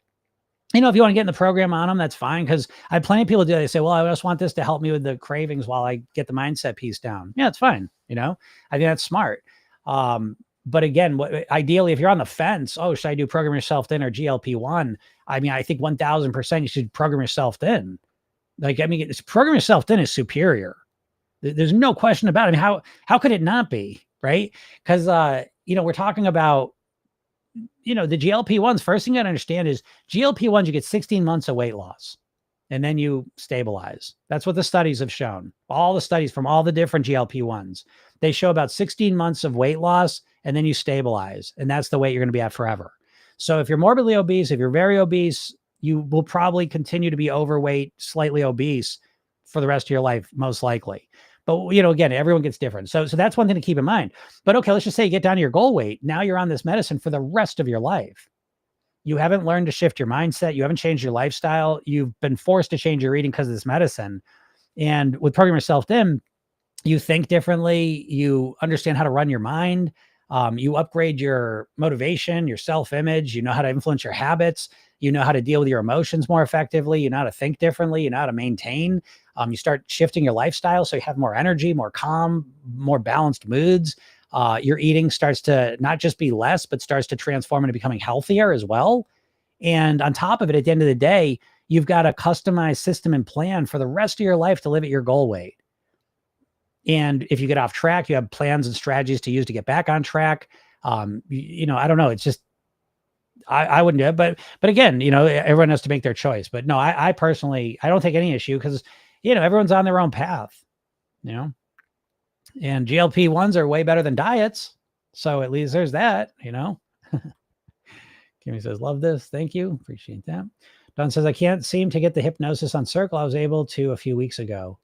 if you want to get in the program on them, that's fine. Because I have plenty of people do that. They say, well, I just want this to help me with the cravings while I get the mindset piece down. Yeah, it's fine. I think that's smart. But again, ideally, if you're on the fence, should I do Program Yourself Thin or GLP-1? I think 1000% you should Program Yourself Thin. Program Yourself Thin is superior. There's no question about it. How could it not be? Right? Because, we're talking about, the GLP-1s, first thing you got to understand is GLP-1s, you get 16 months of weight loss and then you stabilize. That's what the studies have shown. All the studies from all the different GLP-1s, they show about 16 months of weight loss and then you stabilize. And that's the weight you're going to be at forever. So if you're morbidly obese, if you're very obese, you will probably continue to be overweight, slightly obese for the rest of your life, most likely. But, again, everyone gets different. So that's one thing to keep in mind. But okay, let's just say you get down to your goal weight. Now you're on this medicine for the rest of your life. You haven't learned to shift your mindset. You haven't changed your lifestyle. You've been forced to change your eating because of this medicine. And with Program Yourself Thin, you think differently. You understand how to run your mind. You upgrade your motivation, your self-image. You know how to influence your habits. You know how to deal with your emotions more effectively. You know how to think differently. You know how to maintain. You start shifting your lifestyle so you have more energy, more calm, more balanced moods. Your eating starts to not just be less, but starts to transform into becoming healthier as well. And on top of it, at the end of the day, you've got a customized system and plan for the rest of your life to live at your goal weight. And if you get off track, you have plans and strategies to use to get back on track. I don't know. It's just, I wouldn't do it, but again, everyone has to make their choice. But no, I personally, I don't take any issue because, everyone's on their own path, and GLP-1s are way better than diets. So at least there's that, Kimmy says, love this. Thank you. Appreciate that. Don says, I can't seem to get the hypnosis on Circle. I was able to a few weeks ago.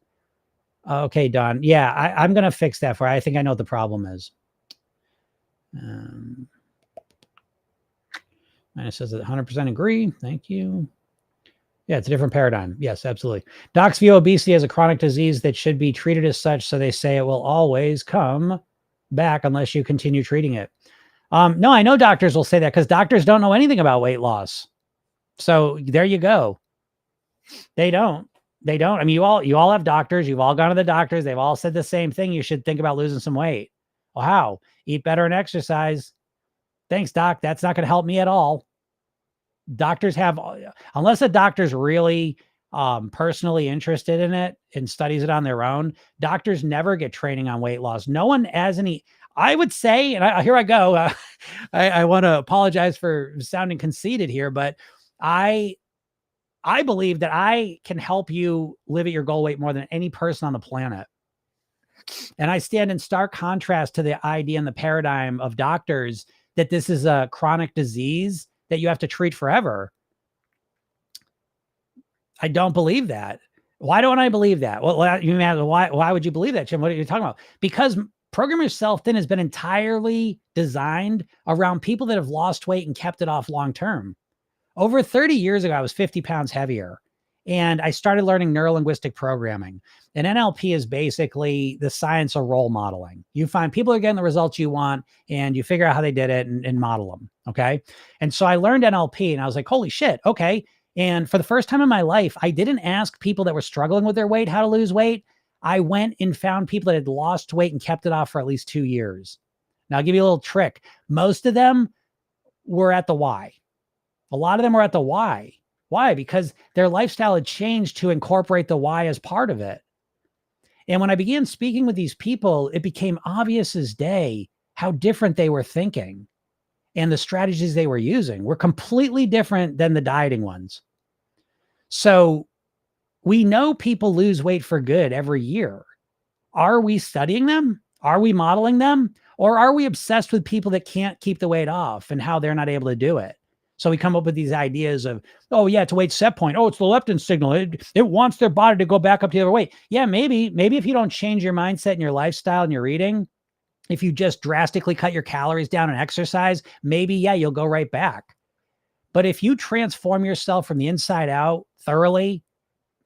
Okay, Don. Yeah, I'm going to fix that for you. I think I know what the problem is. And it says 100% agree. Thank you. Yeah, it's a different paradigm. Yes, absolutely. Docs view obesity as a chronic disease that should be treated as such. So they say it will always come back unless you continue treating it. No, I know doctors will say that because doctors don't know anything about weight loss. So there you go. They don't. I mean, you all have doctors. You've all gone to the doctors. They've all said the same thing. You should think about losing some weight. Well, how? Eat better and exercise. Thanks, doc. That's not going to help me at all. Doctors have, unless a doctor's really personally interested in it and studies it on their own, doctors never get training on weight loss. No one has any, I would say, and here I go. I want to apologize for sounding conceited here, but I believe that I can help you live at your goal weight more than any person on the planet. And I stand in stark contrast to the idea and the paradigm of doctors that this is a chronic disease that you have to treat forever. I don't believe that. Why don't I believe that? Well, you may why would you believe that, Jim? What are you talking about? Because Program Yourself Thin has been entirely designed around people that have lost weight and kept it off long term. Over 30 years ago, I was 50 pounds heavier, and I started learning neurolinguistic programming. And NLP is basically the science of role modeling. You find people are getting the results you want, and you figure out how they did it and model them. Okay. And so I learned NLP, and I was like, holy shit. Okay. And for the first time in my life, I didn't ask people that were struggling with their weight how to lose weight. I went and found people that had lost weight and kept it off for at least 2 years. Now, I'll give you a little trick. Most of them were at the why. A lot of them were at the why. Why? Because their lifestyle had changed to incorporate the why as part of it. And when I began speaking with these people, it became obvious as day how different they were thinking, and the strategies they were using were completely different than the dieting ones. So we know people lose weight for good every year. Are we studying them? Are we modeling them? Or are we obsessed with people that can't keep the weight off and how they're not able to do it? So we come up with these ideas of, oh yeah, it's a weight set point. Oh, it's the leptin signal. It wants their body to go back up to the other weight. Yeah, maybe if you don't change your mindset and your lifestyle and your eating, if you just drastically cut your calories down and exercise, maybe, yeah, you'll go right back. But if you transform yourself from the inside out thoroughly,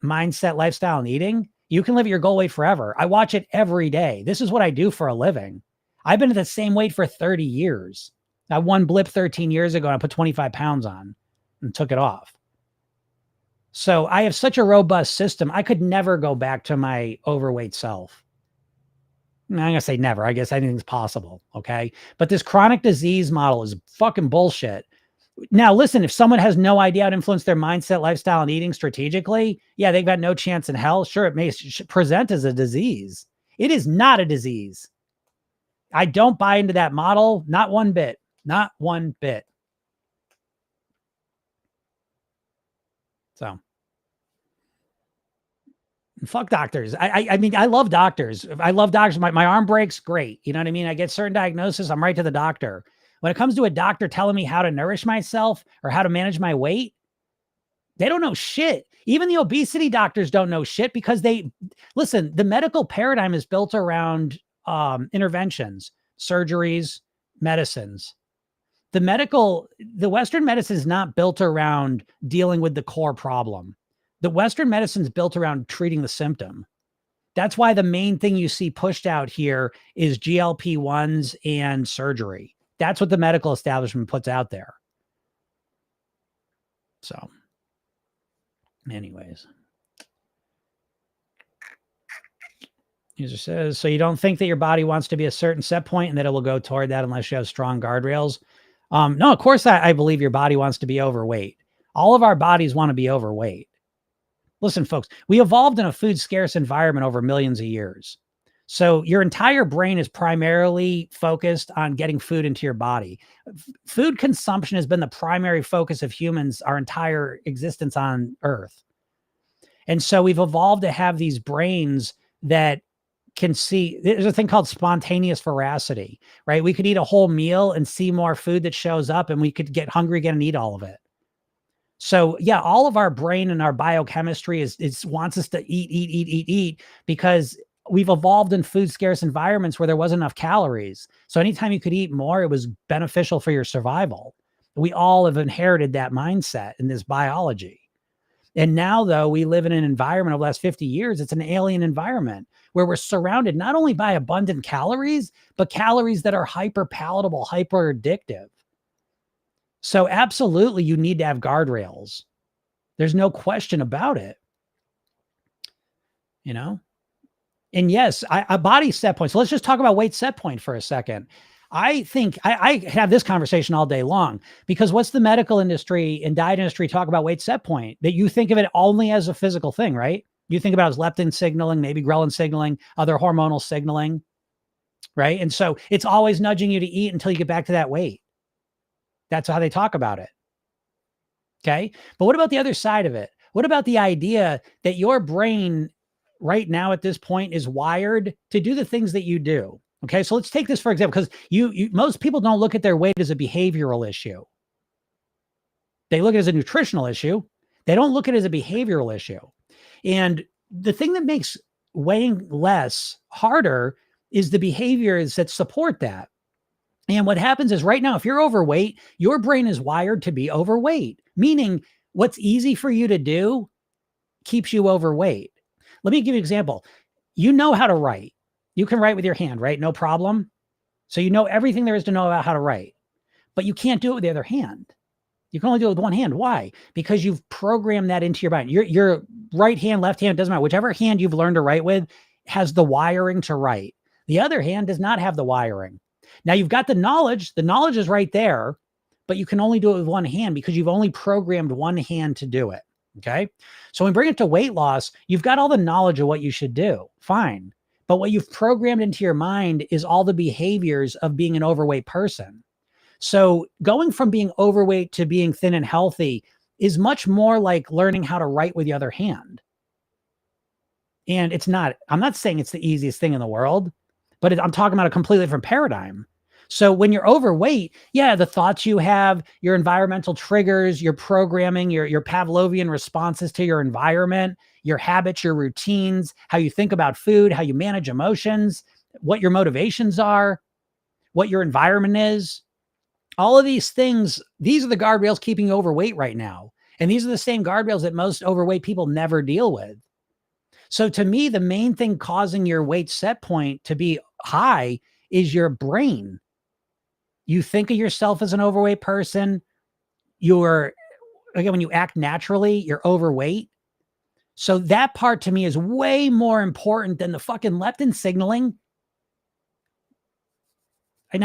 mindset, lifestyle, and eating, you can live at your goal weight forever. I watch it every day. This is what I do for a living. I've been at the same weight for 30 years. I won blip 13 years ago and I put 25 pounds on and took it off. So I have such a robust system. I could never go back to my overweight self. I'm going to say never. I guess anything's possible. Okay. But this chronic disease model is fucking bullshit. Now, listen, if someone has no idea how to influence their mindset, lifestyle, and eating strategically, yeah, they've got no chance in hell. Sure, it may present as a disease. It is not a disease. I don't buy into that model. Not one bit. Not one bit. So, fuck doctors. I mean, I love doctors. I love doctors. My arm breaks, great. You know what I mean? I get certain diagnosis, I'm right to the doctor. When it comes to a doctor telling me how to nourish myself or how to manage my weight, they don't know shit. Even the obesity doctors don't know shit because listen, the medical paradigm is built around interventions, surgeries, medicines. The Western medicine is not built around dealing with the core problem. The Western medicine is built around treating the symptom. That's why the main thing you see pushed out here is GLP-1s and surgery. That's what the medical establishment puts out there. So anyways, user says, so you don't think that your body wants to be a certain set point and that it will go toward that unless you have strong guardrails? No, of course I believe your body wants to be overweight. All of our bodies want to be overweight. Listen, folks, we evolved in a food scarce environment over millions of years. So your entire brain is primarily focused on getting food into your body. Food consumption has been the primary focus of humans our entire existence on Earth. And so we've evolved to have these brains that can see. There's a thing called spontaneous voracity, right? We could eat a whole meal and see more food that shows up, and we could get hungry again and eat all of it. So yeah, all of our brain and our biochemistry is wants us to eat because we've evolved in food scarce environments where there wasn't enough calories. So anytime you could eat more, it was beneficial for your survival. We all have inherited that mindset in this biology. And now, though, we live in an environment over the last 50 years, it's an alien environment where we're surrounded not only by abundant calories, but calories that are hyper palatable, hyper addictive. So absolutely, you need to have guardrails. There's no question about it. You know? And yes, a body set point. So let's just talk about weight set point for a second. I think I have this conversation all day long because what's the medical industry and diet industry talk about weight set point? That you think of it only as a physical thing, right? You think about it as leptin signaling, maybe ghrelin signaling, other hormonal signaling, right? And so it's always nudging you to eat until you get back to that weight. That's how they talk about it. Okay. But what about the other side of it? What about the idea that your brain right now at this point is wired to do the things that you do? Okay. So let's take this for example, because most people don't look at their weight as a behavioral issue. They look at it as a nutritional issue. They don't look at it as a behavioral issue. And the thing that makes weighing less harder is the behaviors that support that. And what happens is right now, if you're overweight, your brain is wired to be overweight, meaning what's easy for you to do keeps you overweight. Let me give you an example. You know how to write. You can write with your hand, right? No problem. So you know everything there is to know about how to write, but you can't do it with the other hand. You can only do it with one hand. Why? Because you've programmed that into your mind. Your right hand, left hand, doesn't matter. Whichever hand you've learned to write with has the wiring to write. The other hand does not have the wiring. Now you've got the knowledge is right there, but you can only do it with one hand because you've only programmed one hand to do it. Okay. So when we bring it to weight loss, you've got all the knowledge of what you should do. Fine. But what you've programmed into your mind is all the behaviors of being an overweight person. So going from being overweight to being thin and healthy is much more like learning how to write with the other hand. And I'm not saying it's the easiest thing in the world, but I'm talking about a completely different paradigm. So when you're overweight, yeah, the thoughts you have, your environmental triggers, your programming, your Pavlovian responses to your environment, your habits, your routines, how you think about food, how you manage emotions, what your motivations are, what your environment is. All of these things, these are the guardrails keeping you overweight right now. And these are the same guardrails that most overweight people never deal with. So to me, the main thing causing your weight set point to be high is your brain. You think of yourself as an overweight person. Again, when you act naturally, you're overweight. So that part to me is way more important than the fucking leptin signaling. And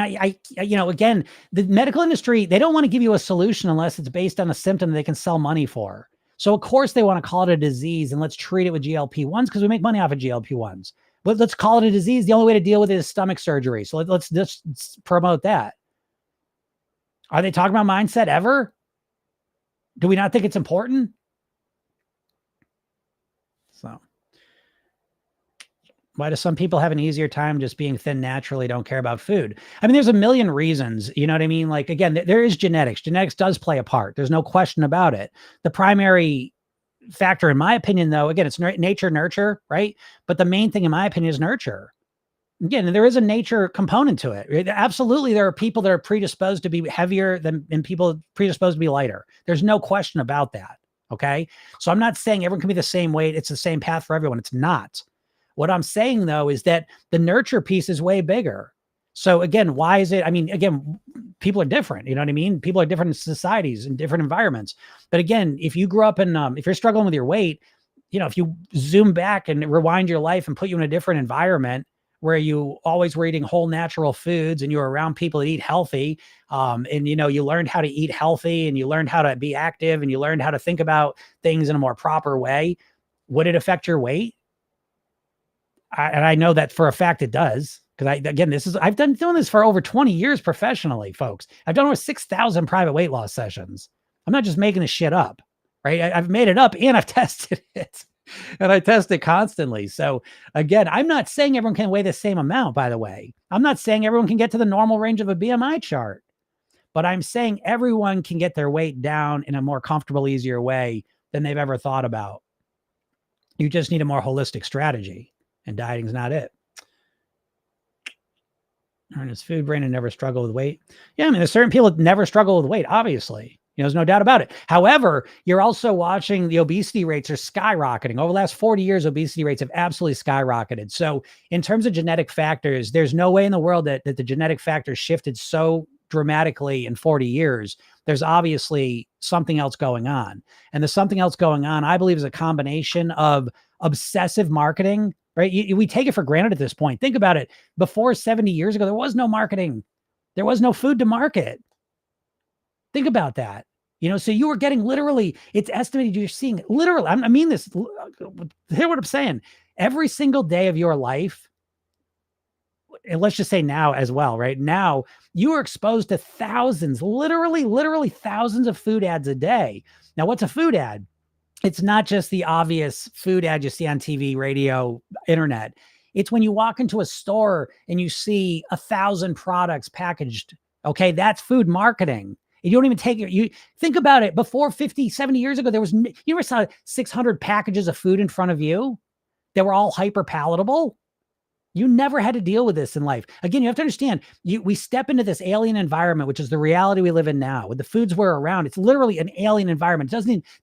again, the medical industry, they don't want to give you a solution unless it's based on a symptom they can sell money for. So of course they want to call it a disease and let's treat it with GLP-1s because we make money off of GLP-1s. But let's call it a disease. The only way to deal with it is stomach surgery. So let's just promote that. Are they talking about mindset ever? Do we not think it's important? So why do some people have an easier time just being thin naturally, don't care about food? I mean, there's a million reasons, you know what I mean? Like, again, there is genetics. Genetics does play a part. There's no question about it. The primary factor, in my opinion, though, again, it's nature, nurture, right? But the main thing, in my opinion, is nurture. Again, there is a nature component to it. Absolutely, there are people that are predisposed to be heavier and people predisposed to be lighter. There's no question about that, okay? So I'm not saying everyone can be the same weight. It's the same path for everyone. It's not. What I'm saying though, is that the nurture piece is way bigger. So again, why is it? I mean, again, people are different. You know what I mean? People are different in societies and different environments. But again, if you grew up in, if you're struggling with your weight, if you zoom back and rewind your life and put you in a different environment where you always were eating whole natural foods and you were around people that eat healthy, and you learned how to eat healthy and you learned how to be active and you learned how to think about things in a more proper way, would it affect your weight? And I know that for a fact it does. Because I've been doing this for over 20 years professionally, folks. I've done over 6,000 private weight loss sessions. I'm not just making this shit up, right? I've made it up and I've tested it, and I test it constantly. So again, I'm not saying everyone can weigh the same amount, by the way. I'm not saying everyone can get to the normal range of a BMI chart, but I'm saying everyone can get their weight down in a more comfortable, easier way than they've ever thought about. You just need a more holistic strategy, and dieting's not it. Ernest food brain and never struggle with weight. Yeah, I mean, there's certain people that never struggle with weight, obviously. There's no doubt about it. However, you're also watching the obesity rates are skyrocketing. Over the last 40 years, obesity rates have absolutely skyrocketed. So in terms of genetic factors, there's no way in the world that the genetic factors shifted so dramatically in 40 years. There's obviously something else going on. And the something else going on, I believe, is a combination of obsessive marketing, right? We take it for granted at this point. Think about it. Before 70 years ago, there was no marketing. There was no food to market. Think about that. So you were getting literally, it's estimated you're seeing literally, I mean this, hear what I'm saying. Every single day of your life, and let's just say now as well, right? Now you are exposed to thousands, literally thousands of food ads a day. Now, what's a food ad? It's not just the obvious food ad you see on TV, radio, internet. It's when you walk into a store and you see 1,000 products packaged. Okay, that's food marketing. You don't even take it. You think about it. Before 50, 70 years ago, you ever saw 600 packages of food in front of you that were all hyper palatable? You never had to deal with this in life. Again, you have to understand, we step into this alien environment, which is the reality we live in now. With the foods we're around, it's literally an alien environment.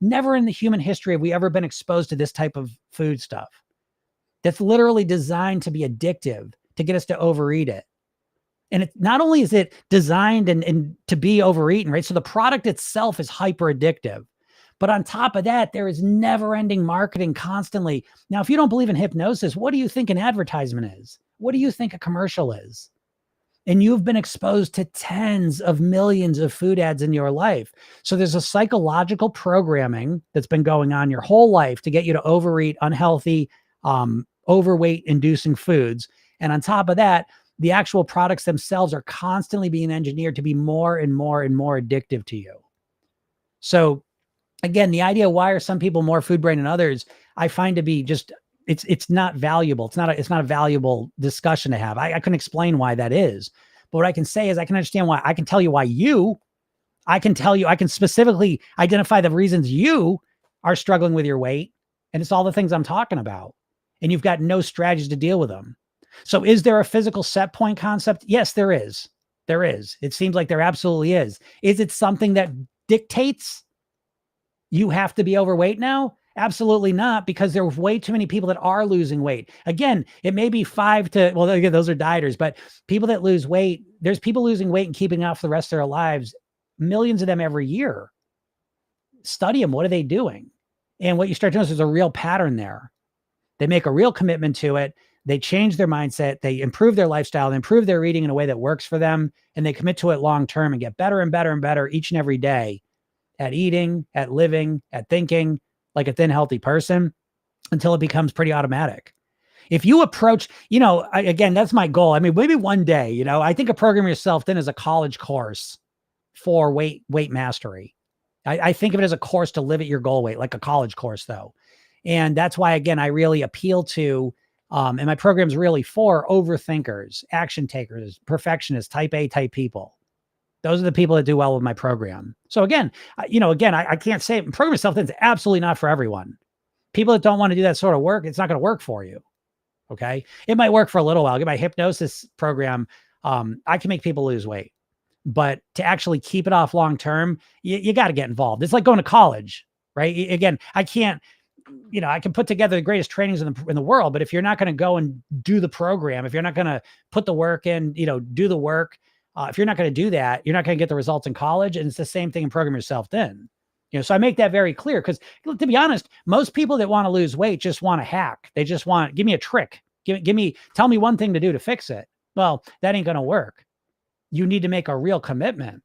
Never in the human history have we ever been exposed to this type of food stuff. That's literally designed to be addictive, to get us to overeat it. And it not only is it designed and to be overeaten, right? So the product itself is hyper addictive. But on top of that, there is never-ending marketing constantly. Now, if you don't believe in hypnosis, what do you think an advertisement is? What do you think a commercial is? And you've been exposed to tens of millions of food ads in your life. So there's a psychological programming that's been going on your whole life to get you to overeat unhealthy, overweight-inducing foods. And on top of that, the actual products themselves are constantly being engineered to be more and more and more addictive to you. So again, the idea, why are some people more food brain than others, I find to be just, it's not valuable. It's not a valuable discussion to have. I couldn't explain why that is. But what I can say is I can understand why. I can tell you why I can specifically identify the reasons you are struggling with your weight. And it's all the things I'm talking about. And you've got no strategies to deal with them. So is there a physical set point concept? Yes, there is. There is. It seems like there absolutely is. Is it something that dictates you have to be overweight now? Absolutely not, because there are way too many people that are losing weight. Again, it may be again, those are dieters, but people that lose weight, there's people losing weight and keeping it off for the rest of their lives, millions of them every year. Study them. What are they doing? And what you start to notice is a real pattern there. They make a real commitment to it. They change their mindset. They improve their lifestyle. They improve their eating in a way that works for them. And they commit to it long-term and get better and better and better each and every day at eating, at living, at thinking like a thin, healthy person until it becomes pretty automatic. If you approach, again, that's my goal. I mean, maybe one day, I think of Program Yourself Thin as a college course for weight mastery. I think of it as a course to live at your goal weight, like a college course though. And that's why, again, I really appeal to, and my program's really for overthinkers, action takers, perfectionists, type A type people. Those are the people that do well with my program. So again, I can't say it. Program Yourself Thin is absolutely not for everyone. People that don't want to do that sort of work, it's not going to work for you. Okay. It might work for a little while. Get my hypnosis program. I can make people lose weight, but to actually keep it off long-term, you got to get involved. It's like going to college, right? Again, I can't, I can put together the greatest trainings in the world, but if you're not going to go and do the program, if you're not going to put the work in, do the work, if you're not going to do that, you're not going to get the results in college. And it's the same thing in Program Yourself Thin. So I make that very clear because, to be honest, most people that want to lose weight just want a hack. They just want, give me a trick. Tell me one thing to do to fix it. Well, that ain't going to work. You need to make a real commitment.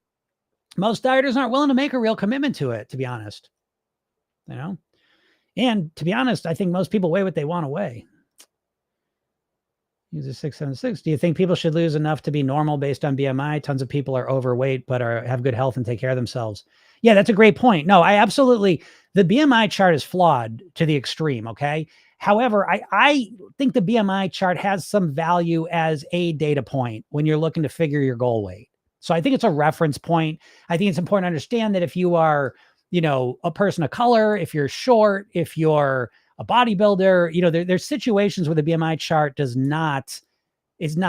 Most dieters aren't willing to make a real commitment to it, to be honest. And to be honest, I think most people weigh what they want to weigh. Use a 676. Do you think people should lose enough to be normal based on BMI? Tons of people are overweight, but have good health and take care of themselves. Yeah, that's a great point. No, the BMI chart is flawed to the extreme. Okay. However, I think the BMI chart has some value as a data point when you're looking to figure your goal weight. So I think it's a reference point. I think it's important to understand that if you are, a person of color, if you're short, if you're a bodybuilder, there's situations where the BMI chart is not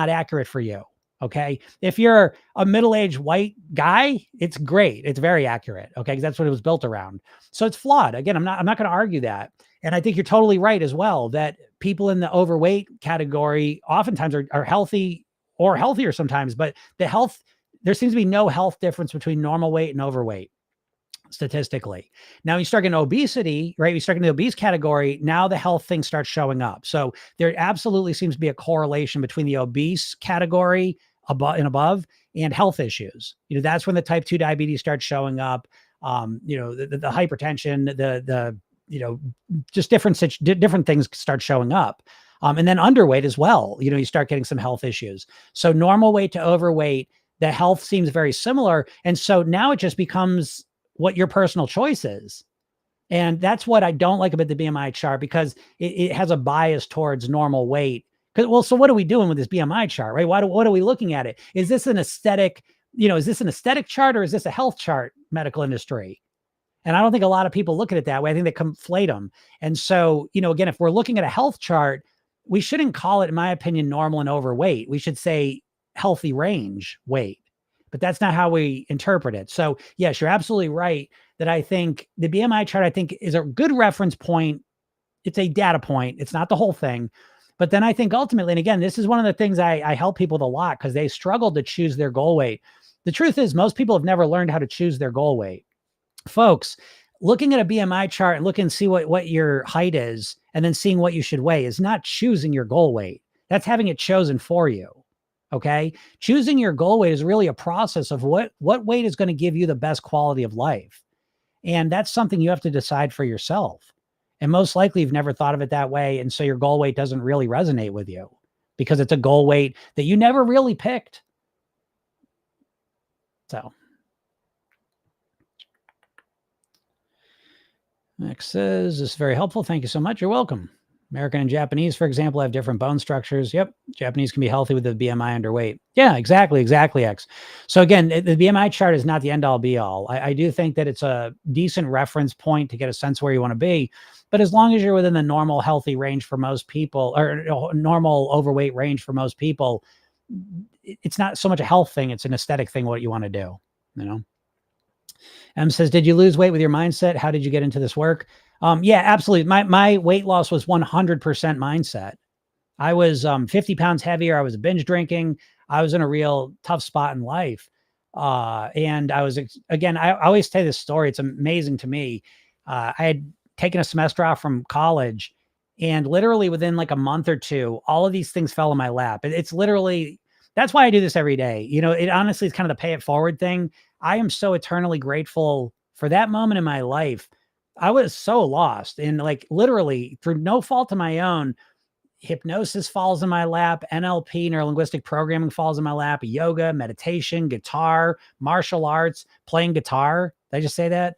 accurate for you. Okay. If you're a middle-aged white guy, it's great. It's very accurate. Okay. Because that's what it was built around. So it's flawed. Again, I'm not going to argue that. And I think you're totally right as well, that people in the overweight category oftentimes are healthy or healthier sometimes, but there seems to be no health difference between normal weight and overweight statistically. Now you start getting obesity, right? You start getting the obese category. Now the health thing starts showing up. So there absolutely seems to be a correlation between the obese category above and health issues. That's when the type 2 diabetes starts showing up. The hypertension, just different things start showing up. And then underweight as well. You start getting some health issues. So normal weight to overweight, the health seems very similar. And so now it just becomes what your personal choice is. And that's what I don't like about the BMI chart, because it has a bias towards normal weight. So what are we doing with this BMI chart, right? What are we looking at it? Is this an aesthetic, chart, or is this a health chart, medical industry? And I don't think a lot of people look at it that way. I think they conflate them. And so, again, if we're looking at a health chart, we shouldn't call it, in my opinion, normal and overweight. We should say healthy range weight. But that's not how we interpret it. So yes, you're absolutely right that I think the BMI chart, is a good reference point. It's a data point. It's not the whole thing. But then I think ultimately, and again, this is one of the things I help people with a lot, because they struggle to choose their goal weight. The truth is, most people have never learned how to choose their goal weight. Folks, looking at a BMI chart and looking and see what your height is, and then seeing what you should weigh, is not choosing your goal weight. That's having it chosen for you. Okay. Choosing your goal weight is really a process of what weight is going to give you the best quality of life. And that's something you have to decide for yourself. And most likely you've never thought of it that way. And so your goal weight doesn't really resonate with you, because it's a goal weight that you never really picked. So next says, this is very helpful. Thank you so much. You're welcome. American and Japanese, for example, have different bone structures. Yep. Japanese can be healthy with the BMI underweight. Yeah, exactly, X. So again, the BMI chart is not the end all be all. I do think that it's a decent reference point to get a sense where you want to be. But as long as you're within the normal healthy range for most people, or normal overweight range for most people, it's not so much a health thing. It's an aesthetic thing, what you want to do, M says, did you lose weight with your mindset? How did you get into this work? Yeah, absolutely. My weight loss was 100% mindset. I was 50 pounds heavier. I was binge drinking. I was in a real tough spot in life. And I was, again, I always tell this story. It's amazing to me. I had taken a semester off from college, and literally within like a month or two, all of these things fell in my lap. It's literally, that's why I do this every day. It honestly is kind of the pay it forward thing. I am so eternally grateful for that moment in my life. I was so lost, and like literally through no fault of my own, hypnosis falls in my lap, NLP, neuro-linguistic programming, falls in my lap, yoga, meditation, guitar, martial arts, playing guitar. Did I just say that?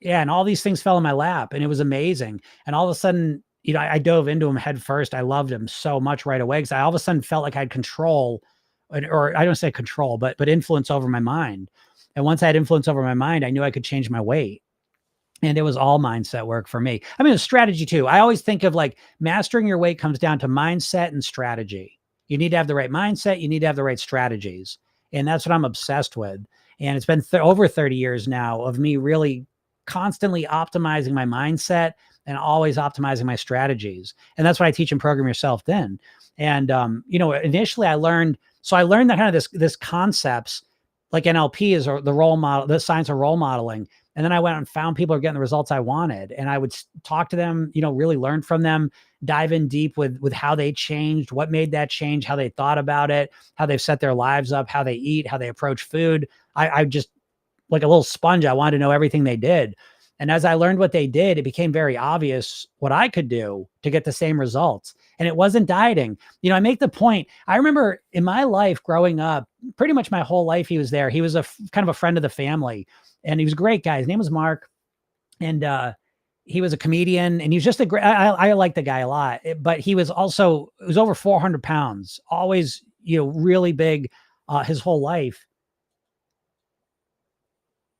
Yeah. And all these things fell in my lap, and it was amazing. And all of a sudden, I dove into them head first. I loved them so much right away, because I all of a sudden felt like I had control, or I don't say control, but influence over my mind. And once I had influence over my mind, I knew I could change my weight. And it was all mindset work for me. I mean, it was strategy too. I always think of like mastering your weight comes down to mindset and strategy. You need to have the right mindset. You need to have the right strategies. And that's what I'm obsessed with. And it's been over 30 years now of me really constantly optimizing my mindset and always optimizing my strategies. And that's what I teach in Program Yourself Thin. And, initially I learned that kind of this concepts like NLP is the role model, the science of role modeling. And then I went and found people who are getting the results I wanted. And I would talk to them, really learn from them, dive in deep with how they changed, what made that change, how they thought about it, how they've set their lives up, how they eat, how they approach food. I just, like a little sponge, I wanted to know everything they did. And as I learned what they did, it became very obvious what I could do to get the same results. And it wasn't dieting. I make the point. I remember in my life growing up, pretty much my whole life, he was there. He was kind of a friend of the family, and he was a great guy. His name was Mark. And he was a comedian, and he was just a great, I like the guy a lot, but he was over 400 pounds, always, really big his whole life.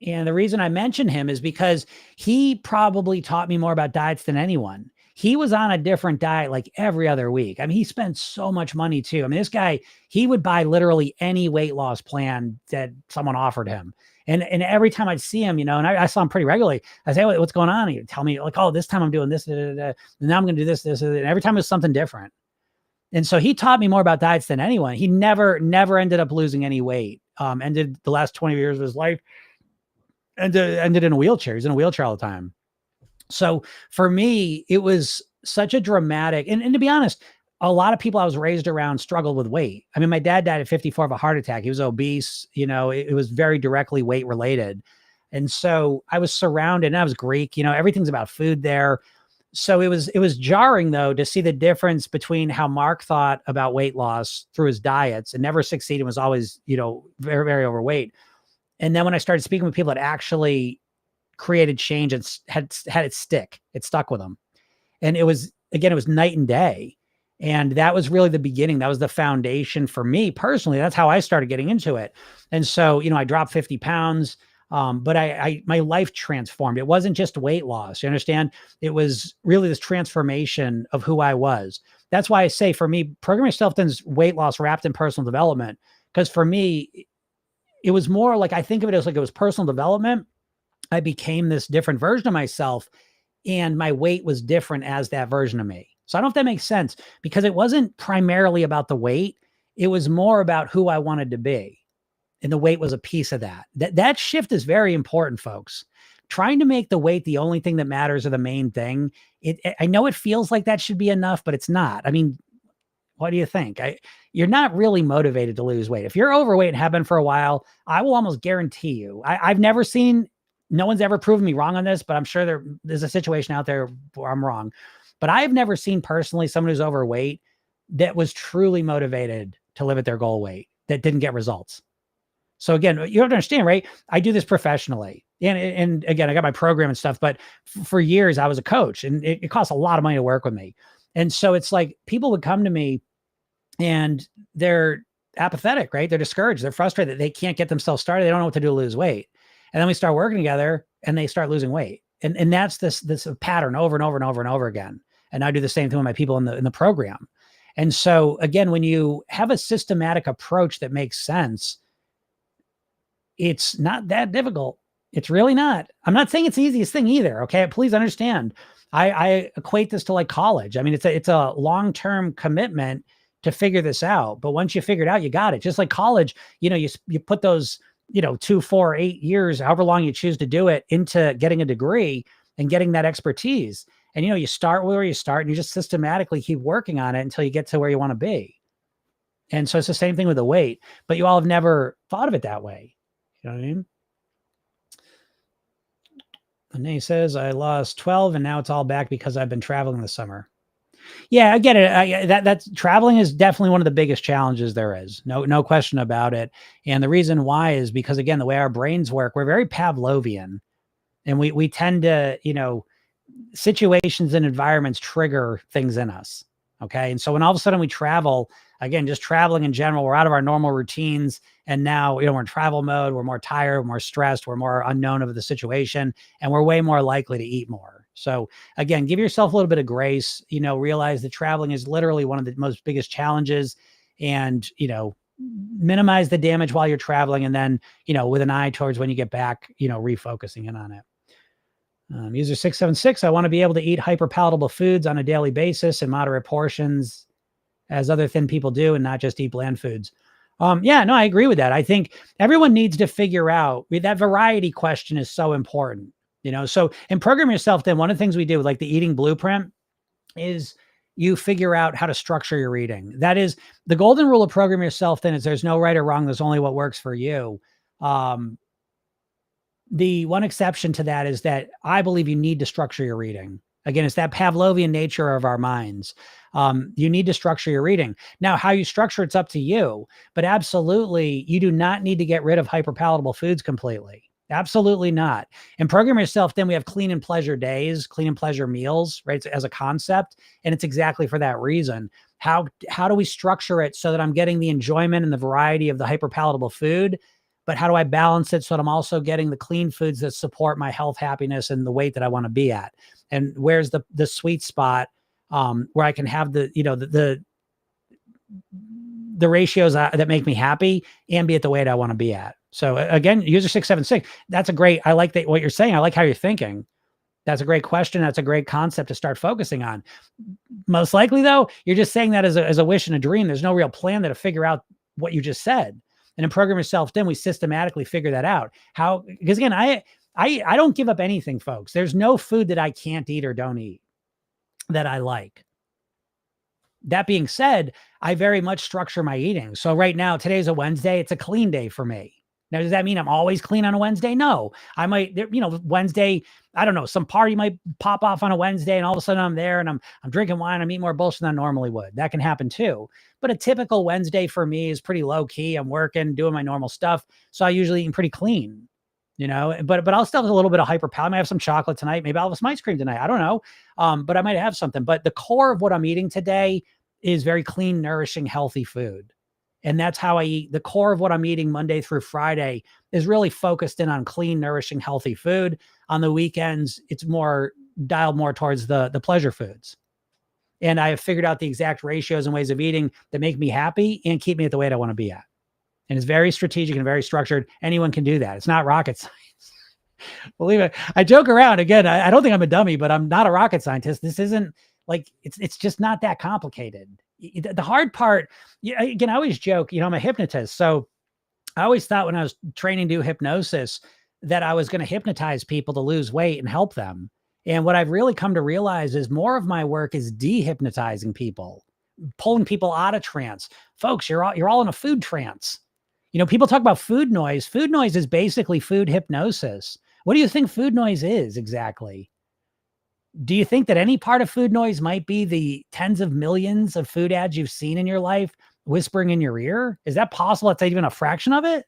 And the reason I mention him is because he probably taught me more about diets than anyone. He was on a different diet like every other week. I mean, he spent so much money too. I mean, this guy, he would buy literally any weight loss plan that someone offered him. And every time I'd see him, and I saw him pretty regularly, I'd say, what's going on? He'd tell me like, oh, this time I'm doing this, and now I'm going to do this, and every time it was something different. And so he taught me more about diets than anyone. He never ended up losing any weight. Ended the last 20 years of his life and ended in a wheelchair. He's in a wheelchair all the time. So for me, it was such a dramatic, and to be honest, a lot of people I was raised around struggled with weight. I mean, my dad died at 54 of a heart attack. He was obese, it was very directly weight related. And so I was surrounded, and I was Greek, everything's about food there. So it was jarring though, to see the difference between how Mark thought about weight loss through his diets and never succeeded, was always, very, very overweight. And then when I started speaking with people that actually created change and had it stick, it stuck with them. And it was night and day. And that was really the beginning. That was the foundation for me personally. That's how I started getting into it. And so, I dropped 50 pounds, but my life transformed. It wasn't just weight loss. You understand? It was really this transformation of who I was. That's why I say, for me, Program Yourself Thin's weight loss wrapped in personal development. Because for me, it was more like, I think of it as like it was personal development. I became this different version of myself, and my weight was different as that version of me. So I don't know if that makes sense, because it wasn't primarily about the weight. It was more about who I wanted to be. And the weight was a piece of that. That shift is very important, folks. Trying to make the weight the only thing that matters or the main thing. I know it feels like that should be enough, but it's not. I mean, what do you think? You're not really motivated to lose weight. If you're overweight and have been for a while, I will almost guarantee you, I've never seen, no one's ever proven me wrong on this, but I'm sure there's a situation out there where I'm wrong. But I've never seen personally someone who's overweight that was truly motivated to live at their goal weight that didn't get results. So again, you have to understand, right? I do this professionally. And again, I got my program and stuff, but for years I was a coach, and it costs a lot of money to work with me. And so it's like people would come to me and they're apathetic, right? They're discouraged. They're frustrated. They can't get themselves started. They don't know what to do to lose weight. And then we start working together and they start losing weight. And that's this pattern over and over and over and over again. And I do the same thing with my people in the program. And so again, when you have a systematic approach that makes sense, it's not that difficult. It's really not. I'm not saying it's the easiest thing either. Okay. Please understand. I equate this to like college. I mean, it's a long-term commitment to figure this out. But once you figure it out, you got it. Just like college, you put those, 2, 4, 8 years, however long you choose to do it, into getting a degree and getting that expertise. And, you start where you start, and you just systematically keep working on it until you get to where you want to be. And so it's the same thing with the weight, but you all have never thought of it that way. You know what I mean? And then he says, I lost 12 and now it's all back because I've been traveling this summer. Yeah, I get it. That's traveling is definitely one of the biggest challenges there is. No question about it. And the reason why is because, again, the way our brains work, we're very Pavlovian, and we tend to, situations and environments trigger things in us. Okay. And so when all of a sudden we travel, again, just traveling in general, we're out of our normal routines. And now, we're in travel mode. We're more tired, we're more stressed, we're more unknown of the situation, and we're way more likely to eat more. So again, give yourself a little bit of grace, realize that traveling is literally one of the most biggest challenges, and, minimize the damage while you're traveling. And then, with an eye towards when you get back, refocusing in on it. User 676, I want to be able to eat hyperpalatable foods on a daily basis in moderate portions as other thin people do and not just eat bland foods. Yeah, no, I agree with that. I think everyone needs to figure out that variety question is so important, so in Program Yourself Thin, one of the things we do, like the eating blueprint, is you figure out how to structure your eating. That is the golden rule of Program Yourself Thin, is there's no right or wrong. There's only what works for you. The one exception to that is that I believe you need to structure your reading. Again, it's that Pavlovian nature of our minds. You need to structure your reading. Now, how you structure it's up to you, but absolutely, you do not need to get rid of hyperpalatable foods completely. Absolutely not. In Program Yourself Thin, we have clean and pleasure days, clean and pleasure meals, right? As a concept. And it's exactly for that reason. How do we structure it so that I'm getting the enjoyment and the variety of the hyperpalatable food? But how do I balance it so that I'm also getting the clean foods that support my health, happiness, and the weight that I want to be at? And where's the sweet spot where I can have the ratios that make me happy and be at the weight I want to be at? So again, user 676, that's a great, I like what you're saying. I like how you're thinking. That's a great question. That's a great concept to start focusing on. Most likely though, you're just saying that as a wish and a dream. There's no real plan to figure out what you just said. And in Program Yourself Thin, we systematically figure that out. Because again, I don't give up anything, folks. There's no food that I can't eat or don't eat that I like. That being said, I very much structure my eating. So right now, today's a Wednesday. It's a clean day for me. Now, does that mean I'm always clean on a Wednesday? No, I might, Wednesday, I don't know, some party might pop off on a Wednesday and all of a sudden I'm there and I'm drinking wine. I'm eating more bullshit than I normally would. That can happen too. But a typical Wednesday for me is pretty low key. I'm working, doing my normal stuff. So I usually eat pretty clean, but I'll still have a little bit of hyperpal. I might have some chocolate tonight. Maybe I'll have some ice cream tonight. I don't know. But I might have something, but the core of what I'm eating today is very clean, nourishing, healthy food. And that's how I eat. The core of what I'm eating Monday through Friday is really focused in on clean, nourishing, healthy food. On the weekends, it's more dialed more towards the pleasure foods. And I have figured out the exact ratios and ways of eating that make me happy and keep me at the weight I want to be at. And it's very strategic and very structured. Anyone can do that. It's not rocket science. Believe it. I joke around. Again, I don't think I'm a dummy, but I'm not a rocket scientist. This isn't like, it's just not that complicated. The hard part, again, I always joke, I'm a hypnotist. So I always thought when I was training to do hypnosis that I was going to hypnotize people to lose weight and help them. And what I've really come to realize is more of my work is dehypnotizing people, pulling people out of trance. Folks, you're all in a food trance. People talk about food noise. Food noise is basically food hypnosis. What do you think food noise is exactly? Do you think that any part of food noise might be the tens of millions of food ads you've seen in your life whispering in your ear? Is that possible? That's even a fraction of it.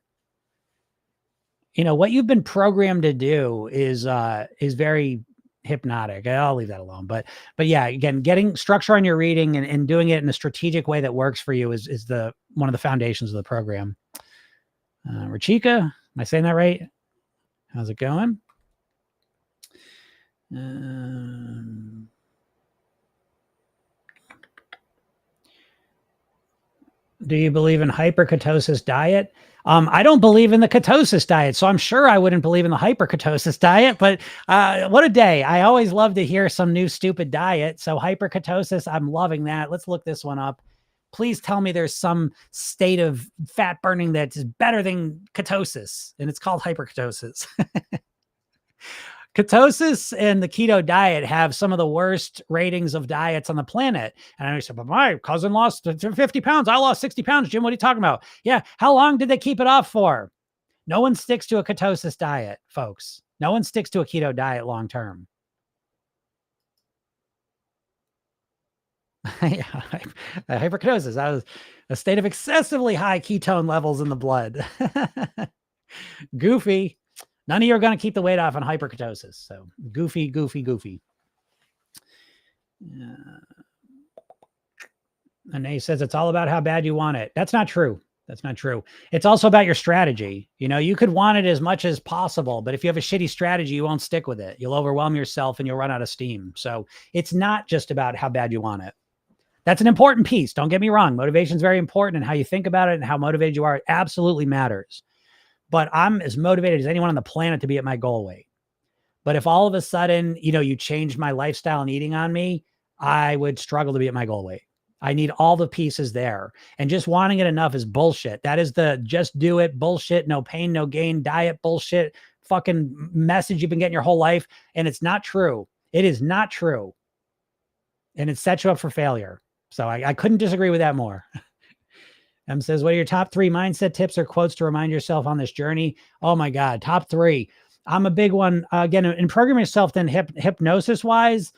What you've been programmed to do is very hypnotic. I'll leave that alone. But yeah, again, getting structure on your reading and doing it in a strategic way that works for you is one of the foundations of the program. Rachika, am I saying that right? How's it going? Do you believe in hyperketosis diet? I don't believe in the ketosis diet, so I'm sure I wouldn't believe in the hyperketosis diet, but what a day. I always love to hear some new stupid diet. So hyperketosis, I'm loving that. Let's look this one up. Please tell me there's some state of fat burning that's better than ketosis, and it's called hyperketosis. Ketosis and the keto diet have some of the worst ratings of diets on the planet. And I said, but my cousin lost 50 pounds. I lost 60 pounds. Jim, what are you talking about? Yeah. How long did they keep it off for? No one sticks to a ketosis diet, folks. No one sticks to a keto diet long term. Yeah, hyperketosis. That was a state of excessively high ketone levels in the blood. Goofy. None of you are going to keep the weight off on hyperketosis. So goofy. And he says it's all about how bad you want it. That's not true. It's also about your strategy. You could want it as much as possible, but if you have a shitty strategy, you won't stick with it. You'll overwhelm yourself and you'll run out of steam. So it's not just about how bad you want it. That's an important piece. Don't get me wrong. Motivation is very important, and how you think about it and how motivated you are, it absolutely matters. But I'm as motivated as anyone on the planet to be at my goal weight. But if all of a sudden, you changed my lifestyle and eating on me, I would struggle to be at my goal weight. I need all the pieces there. And just wanting it enough is bullshit. That is the just do it bullshit, no pain, no gain, diet bullshit, fucking message you've been getting your whole life. And it's not true. It is not true. And it sets you up for failure. So I couldn't disagree with that more. M says, what are your top 3 mindset tips or quotes to remind yourself on this journey? Oh my God, top 3. I'm a big one. Again, in programming yourself, then hypnosis wise,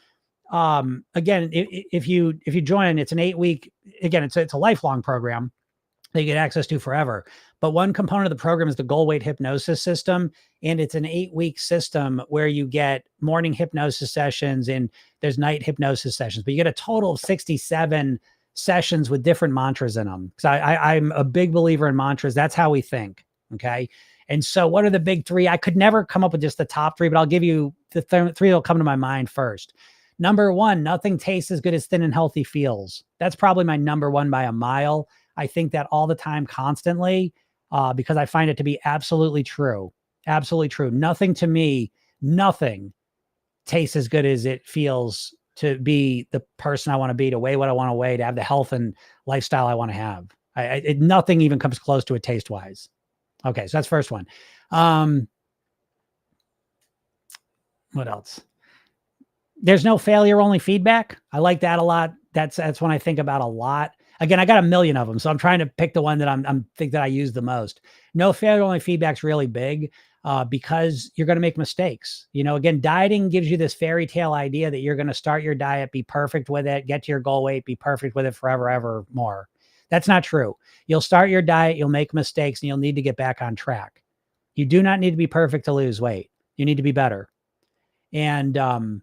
again, if you join, it's an 8-week, again, it's a lifelong program that you get access to forever. But one component of the program is the goal weight hypnosis system. And it's an 8-week system where you get morning hypnosis sessions and there's night hypnosis sessions, but you get a total of 67 sessions with different mantras in them. Because I'm a big believer in mantras. That's how we think. Okay. And so what are the big 3? I could never come up with just the top 3, but I'll give you the 3 that'll come to my mind first. Number 1, nothing tastes as good as thin and healthy feels. That's probably my number 1 by a mile. I think that all the time, constantly, because I find it to be absolutely true. Absolutely true. Nothing to me, nothing tastes as good as it feels to be the person I want to be, to weigh what I want to weigh, to have the health and lifestyle I want to have. Nothing even comes close to it taste wise. Okay, so that's first one. What else? There's no failure, only feedback. I like that a lot. That's one I think about a lot. Again, I got a million of them, so I'm trying to pick the one that I'm think that I use the most. No failure, only feedback's really big because you're going to make mistakes. Again, dieting gives you this fairy tale idea that you're going to start your diet, be perfect with it, get to your goal weight, be perfect with it forever, ever more. That's not true. You'll start your diet, you'll make mistakes, and you'll need to get back on track. You do not need to be perfect to lose weight. You need to be better. And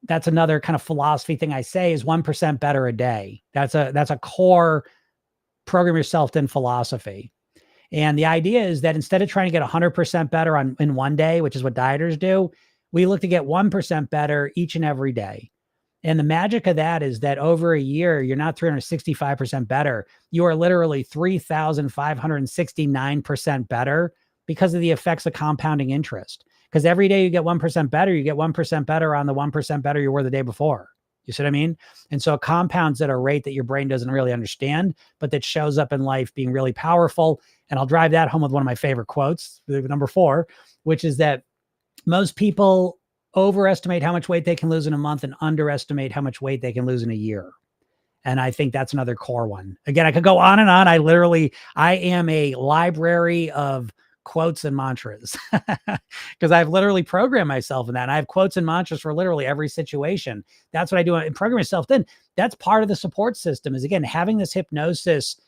that's another kind of philosophy thing I say is 1% better a day. That's a core program yourself in philosophy. And the idea is that instead of trying to get 100% better in one day, which is what dieters do, we look to get 1% better each and every day. And the magic of that is that over a year, you're not 365% better. You are literally 3,569% better because of the effects of compounding interest. Because every day you get 1% better, you get 1% better on the 1% better you were the day before. You see what I mean? And so it compounds at a rate that your brain doesn't really understand, but that shows up in life being really powerful. And I'll drive that home with one of my favorite quotes, number 4, which is that most people overestimate how much weight they can lose in a month and underestimate how much weight they can lose in a year. And I think that's another core one. Again, I could go on and on. I am a library of quotes and mantras because I've literally programmed myself in that. And I have quotes and mantras for literally every situation. That's what I do. And program yourself then. That's part of the support system is, again, having this hypnosis,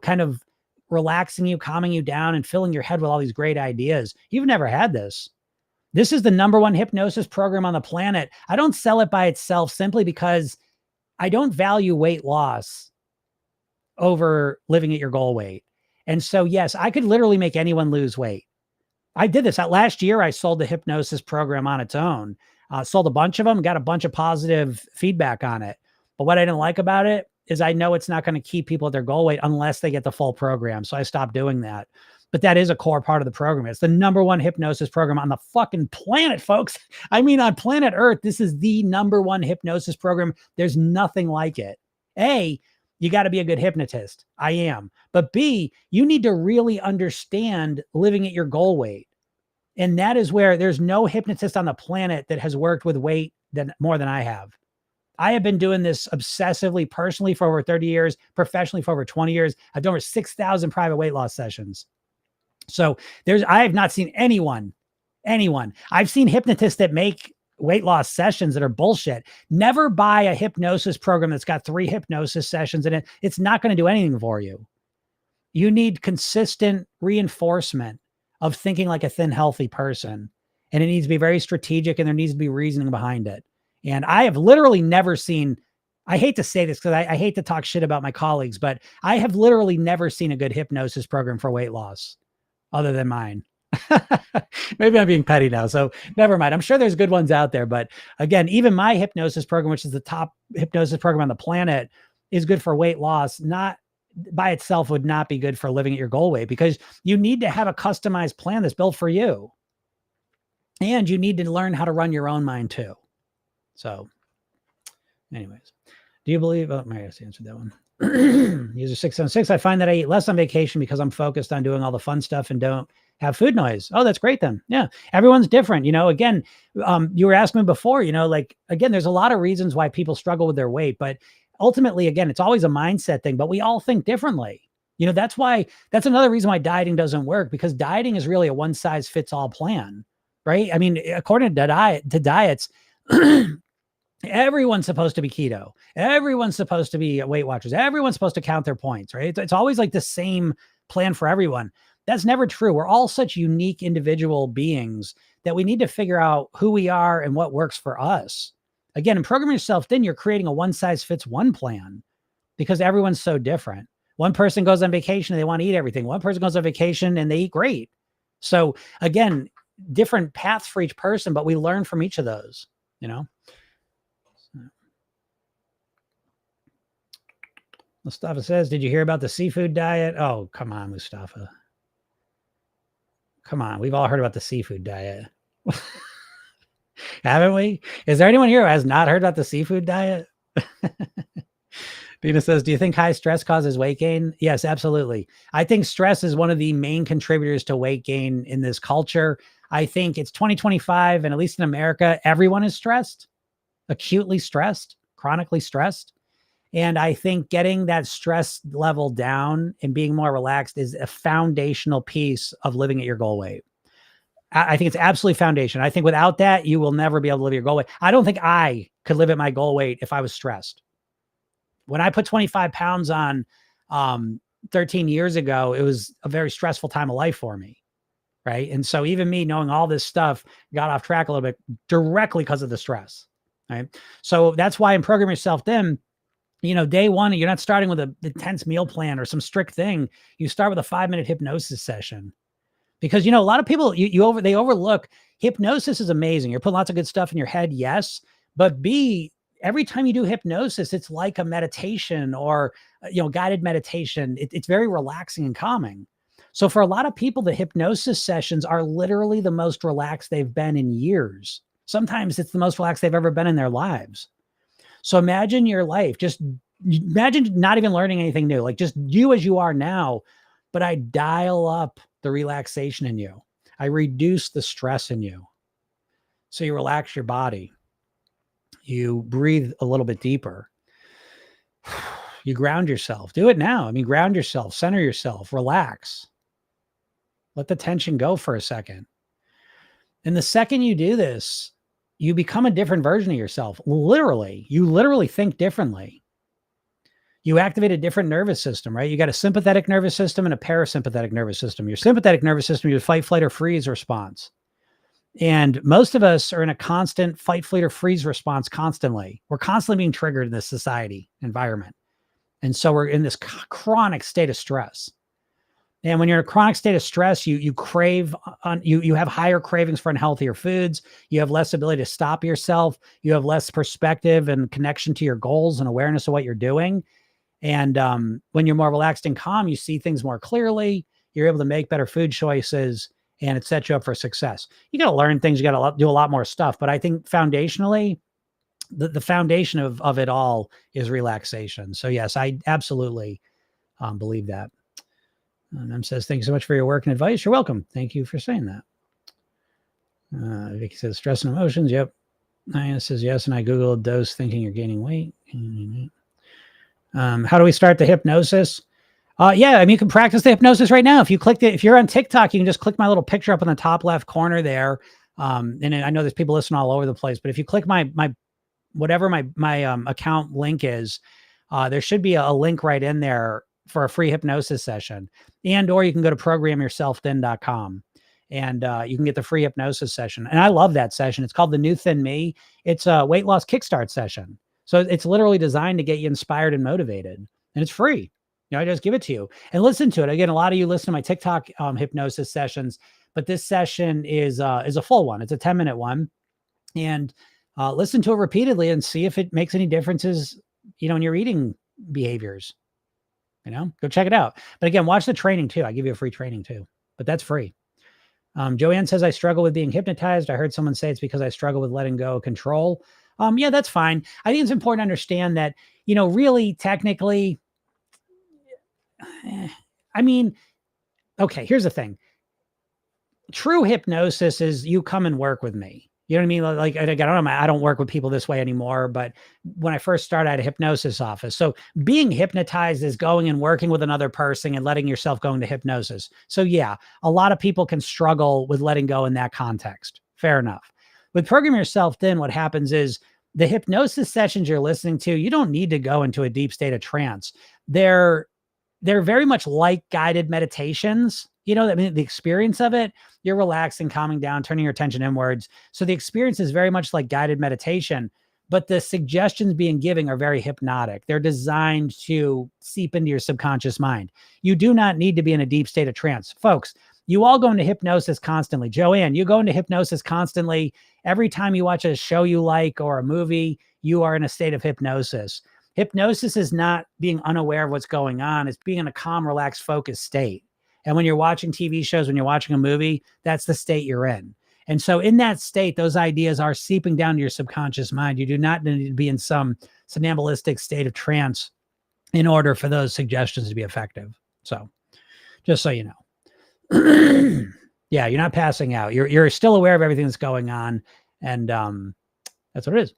kind of relaxing you, calming you down and filling your head with all these great ideas. You've never had this. This is the number 1 hypnosis program on the planet. I don't sell it by itself simply because I don't value weight loss over living at your goal weight. And so, yes, I could literally make anyone lose weight. I did this. Last year, I sold the hypnosis program on its own. Sold a bunch of them, got a bunch of positive feedback on it. But what I didn't like about it is I know it's not going to keep people at their goal weight unless they get the full program. So I stopped doing that. But that is a core part of the program. It's the number 1 hypnosis program on the fucking planet, folks. I mean, on planet Earth, this is the number 1 hypnosis program. There's nothing like it. A, you got to be a good hypnotist. I am. But B, you need to really understand living at your goal weight. And that is where there's no hypnotist on the planet that has worked with weight more than I have. I have been doing this obsessively, personally for over 30 years, professionally for over 20 years. I've done over 6,000 private weight loss sessions. So I have not seen anyone. I've seen hypnotists that make weight loss sessions that are bullshit. Never buy a hypnosis program that's got 3 hypnosis sessions in it. It's not going to do anything for you. You need consistent reinforcement of thinking like a thin, healthy person. And it needs to be very strategic and there needs to be reasoning behind it. And I have literally never seen, I hate to say this because I hate to talk shit about my colleagues, but I have literally never seen a good hypnosis program for weight loss other than mine. Maybe I'm being petty now, so never mind. I'm sure there's good ones out there, but again, even my hypnosis program, which is the top hypnosis program on the planet, is good for weight loss. Not by itself would not be good for living at your goal weight because you need to have a customized plan that's built for you. And you need to learn how to run your own mind too. So anyways, do you believe, oh, Mary has answered that one. User 676, I find that I eat less on vacation because I'm focused on doing all the fun stuff and don't have food noise. Oh, that's great then. Yeah. Everyone's different. Again, you were asking me before, like, again, there's a lot of reasons why people struggle with their weight, but ultimately, again, it's always a mindset thing, but we all think differently. That's another reason why dieting doesn't work, because dieting is really a one size fits all plan, right? I mean, according to diets, everyone's supposed to be keto. Everyone's supposed to be Weight Watchers. Everyone's supposed to count their points, right? It's always like the same plan for everyone. That's never true. We're all such unique individual beings that we need to figure out who we are and what works for us. Again, in Program Yourself Thin, you're creating a one size fits one plan because everyone's so different. One person goes on vacation and they want to eat everything. One person goes on vacation and they eat great. So again, different paths for each person, but we learn from each of those, Mustafa says, did you hear about the seafood diet? Oh, come on, Mustafa. Come on. We've all heard about the seafood diet. Haven't we? Is there anyone here who has not heard about the seafood diet? Dina says, do you think high stress causes weight gain? Yes, absolutely. I think stress is one of the main contributors to weight gain in this culture. I think it's 2025, and at least in America, everyone is stressed, acutely stressed, chronically stressed. And I think getting that stress level down and being more relaxed is a foundational piece of living at your goal weight. I think it's absolutely foundation. I think without that, you will never be able to live your goal weight. I don't think I could live at my goal weight if I was stressed. When I put 25 pounds on 13 years ago, it was a very stressful time of life for me. Right. And so even me knowing all this stuff got off track a little bit directly because of the stress. Right. So that's why in Program Yourself Thin, day one, you're not starting with an intense meal plan or some strict thing. You start with a 5-minute hypnosis session, because, a lot of people, they overlook hypnosis is amazing. You're putting lots of good stuff in your head. Yes. But B, every time you do hypnosis, it's like a meditation or, guided meditation. It's very relaxing and calming. So for a lot of people, the hypnosis sessions are literally the most relaxed they've been in years. Sometimes it's the most relaxed they've ever been in their lives. So imagine your life, just imagine not even learning anything new, like just you as you are now, but I dial up the relaxation in you. I reduce the stress in you. So you relax your body. You breathe a little bit deeper. You ground yourself. Do it now. I mean, ground yourself, center yourself, relax. Let the tension go for a second. And the second you do this, you become a different version of yourself. Literally, you literally think differently. You activate a different nervous system, right? You got a sympathetic nervous system and a parasympathetic nervous system. Your sympathetic nervous system, your fight, flight, or freeze response. And most of us are in a constant fight, flight, or freeze response constantly. We're constantly being triggered in this society environment. And so we're in this chronic state of stress. And when you're in a chronic state of stress, you crave on you have higher cravings for unhealthier foods. You have less ability to stop yourself. You have less perspective and connection to your goals and awareness of what you're doing. And when you're more relaxed and calm, you see things more clearly. You're able to make better food choices, and it sets you up for success. You got to learn things. You got to do a lot more stuff. But I think foundationally, the foundation of it all is relaxation. So yes, I absolutely believe that. And says, thank you so much for your work and advice. You're welcome. Thank you for saying that. Vicky says, stress and emotions. Yep. Naya says, yes. And I Googled dose thinking you're gaining weight. How do we start the hypnosis? Yeah, I mean, you can practice the hypnosis right now. If you clicked it, if you're on TikTok, you can just click my little picture up in the top left corner there. And I know there's people listening all over the place, but if you click my whatever my account link is, there should be a link right in there for a free hypnosis session. Or you can go to programyourselfthin.com and you can get the free hypnosis session. And I love that session. It's called The New Thin Me. It's a weight loss kickstart session. So it's literally designed to get you inspired and motivated, and it's free. I just give it to you and listen to it. Again, a lot of you listen to my TikTok hypnosis sessions, but this session is a full one. It's a 10-minute one, and listen to it repeatedly and see if it makes any differences, in your eating behaviors. Go check it out. But again, watch the training too. I give you a free training too, but that's free. Joanne says, I struggle with being hypnotized. I heard someone say it's because I struggle with letting go of control. Yeah, that's fine. I think it's important to understand that, really technically, I mean, okay, here's the thing. True hypnosis is you come and work with me. You know what I mean? Like, I don't work with people this way anymore, but when I first started, I had a hypnosis office. So being hypnotized is going and working with another person and letting yourself go into hypnosis. So yeah, a lot of people can struggle with letting go in that context. Fair enough. With Program Yourself Thin, what happens is the hypnosis sessions you're listening to, you don't need to go into a deep state of trance. They're very much like guided meditations. I mean, the experience of it, you're relaxing, calming down, turning your attention inwards. So the experience is very much like guided meditation, but the suggestions being given are very hypnotic. They're designed to seep into your subconscious mind. You do not need to be in a deep state of trance. Folks, you all go into hypnosis constantly. Joanne, you go into hypnosis constantly. Every time you watch a show you like or a movie, you are in a state of hypnosis. Hypnosis is not being unaware of what's going on. It's being in a calm, relaxed, focused state. And when you're watching TV shows, when you're watching a movie, that's the state you're in. And so in that state, those ideas are seeping down to your subconscious mind. You do not need to be in some somnambulistic state of trance in order for those suggestions to be effective. So just so you know. Yeah, you're not passing out. You're still aware of everything that's going on. And that's what it is.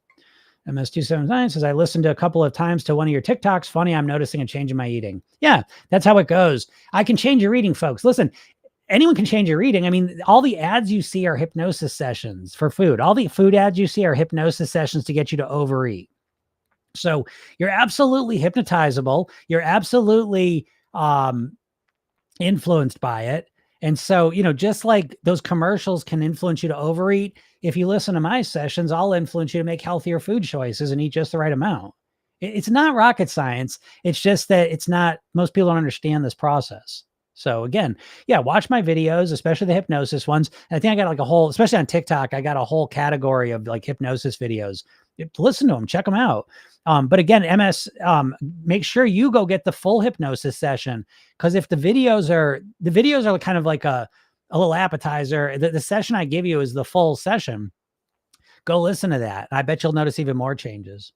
MS279 says, I listened to a couple of times to one of your TikToks. Funny, I'm noticing a change in my eating. Yeah, that's how it goes. I can change your eating, folks. Listen, anyone can change your eating. I mean, all the ads you see are hypnosis sessions for food. All the food ads you see are hypnosis sessions to get you to overeat. So you're absolutely hypnotizable. You're absolutely influenced by it. And so, just like those commercials can influence you to overeat, if you listen to my sessions, I'll influence you to make healthier food choices and eat just the right amount. It's not rocket science. It's just that most people don't understand this process. So again, yeah, watch my videos, especially the hypnosis ones. And I think I got like a whole, especially on TikTok, I got a whole category of like hypnosis videos. Listen to them, check them out. But again, make sure you go get the full hypnosis session, because if the videos are kind of like a little appetizer, the session I give you is the full session. Go listen to that. I bet you'll notice even more changes.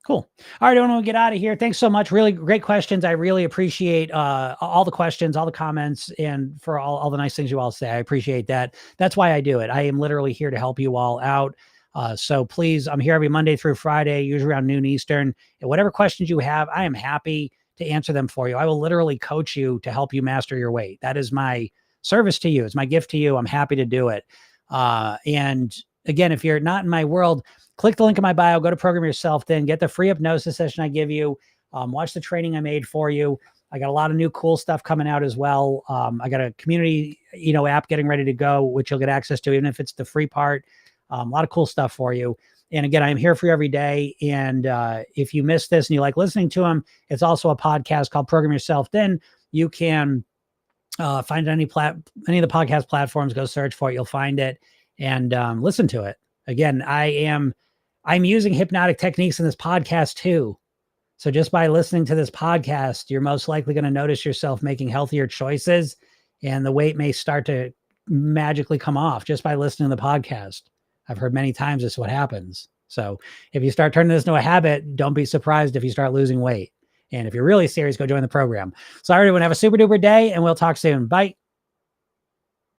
Cool. All right, I want to get out of here. Thanks so much. Really great questions. I really appreciate all the questions, all the comments, and for all the nice things you all say. I appreciate that. That's why I do it. I am literally here to help you all out. So please, I'm here every Monday through Friday, usually around noon Eastern. And whatever questions you have, I am happy to answer them for you. I will literally coach you to help you master your weight. That is my service to you. It's my gift to you. I'm happy to do it. And again, if you're not in my world, click the link in my bio, go to Program Yourself Thin, get the free hypnosis session I give you, watch the training I made for you. I got a lot of new cool stuff coming out as well. I got a community, app getting ready to go, which you'll get access to, even if it's the free part. A lot of cool stuff for you. And again, I'm here for you every day. And if you missed this and you like listening to them, it's also a podcast called Program Yourself Thin. You can find it on any of the podcast platforms. Go search for it. You'll find it and listen to it. Again, I'm using hypnotic techniques in this podcast too. So just by listening to this podcast, you're most likely going to notice yourself making healthier choices, and the weight may start to magically come off just by listening to the podcast. I've heard many times this is what happens. So if you start turning this into a habit, don't be surprised if you start losing weight. And if you're really serious, go join the program. So everyone, have a super duper day, and we'll talk soon. Bye.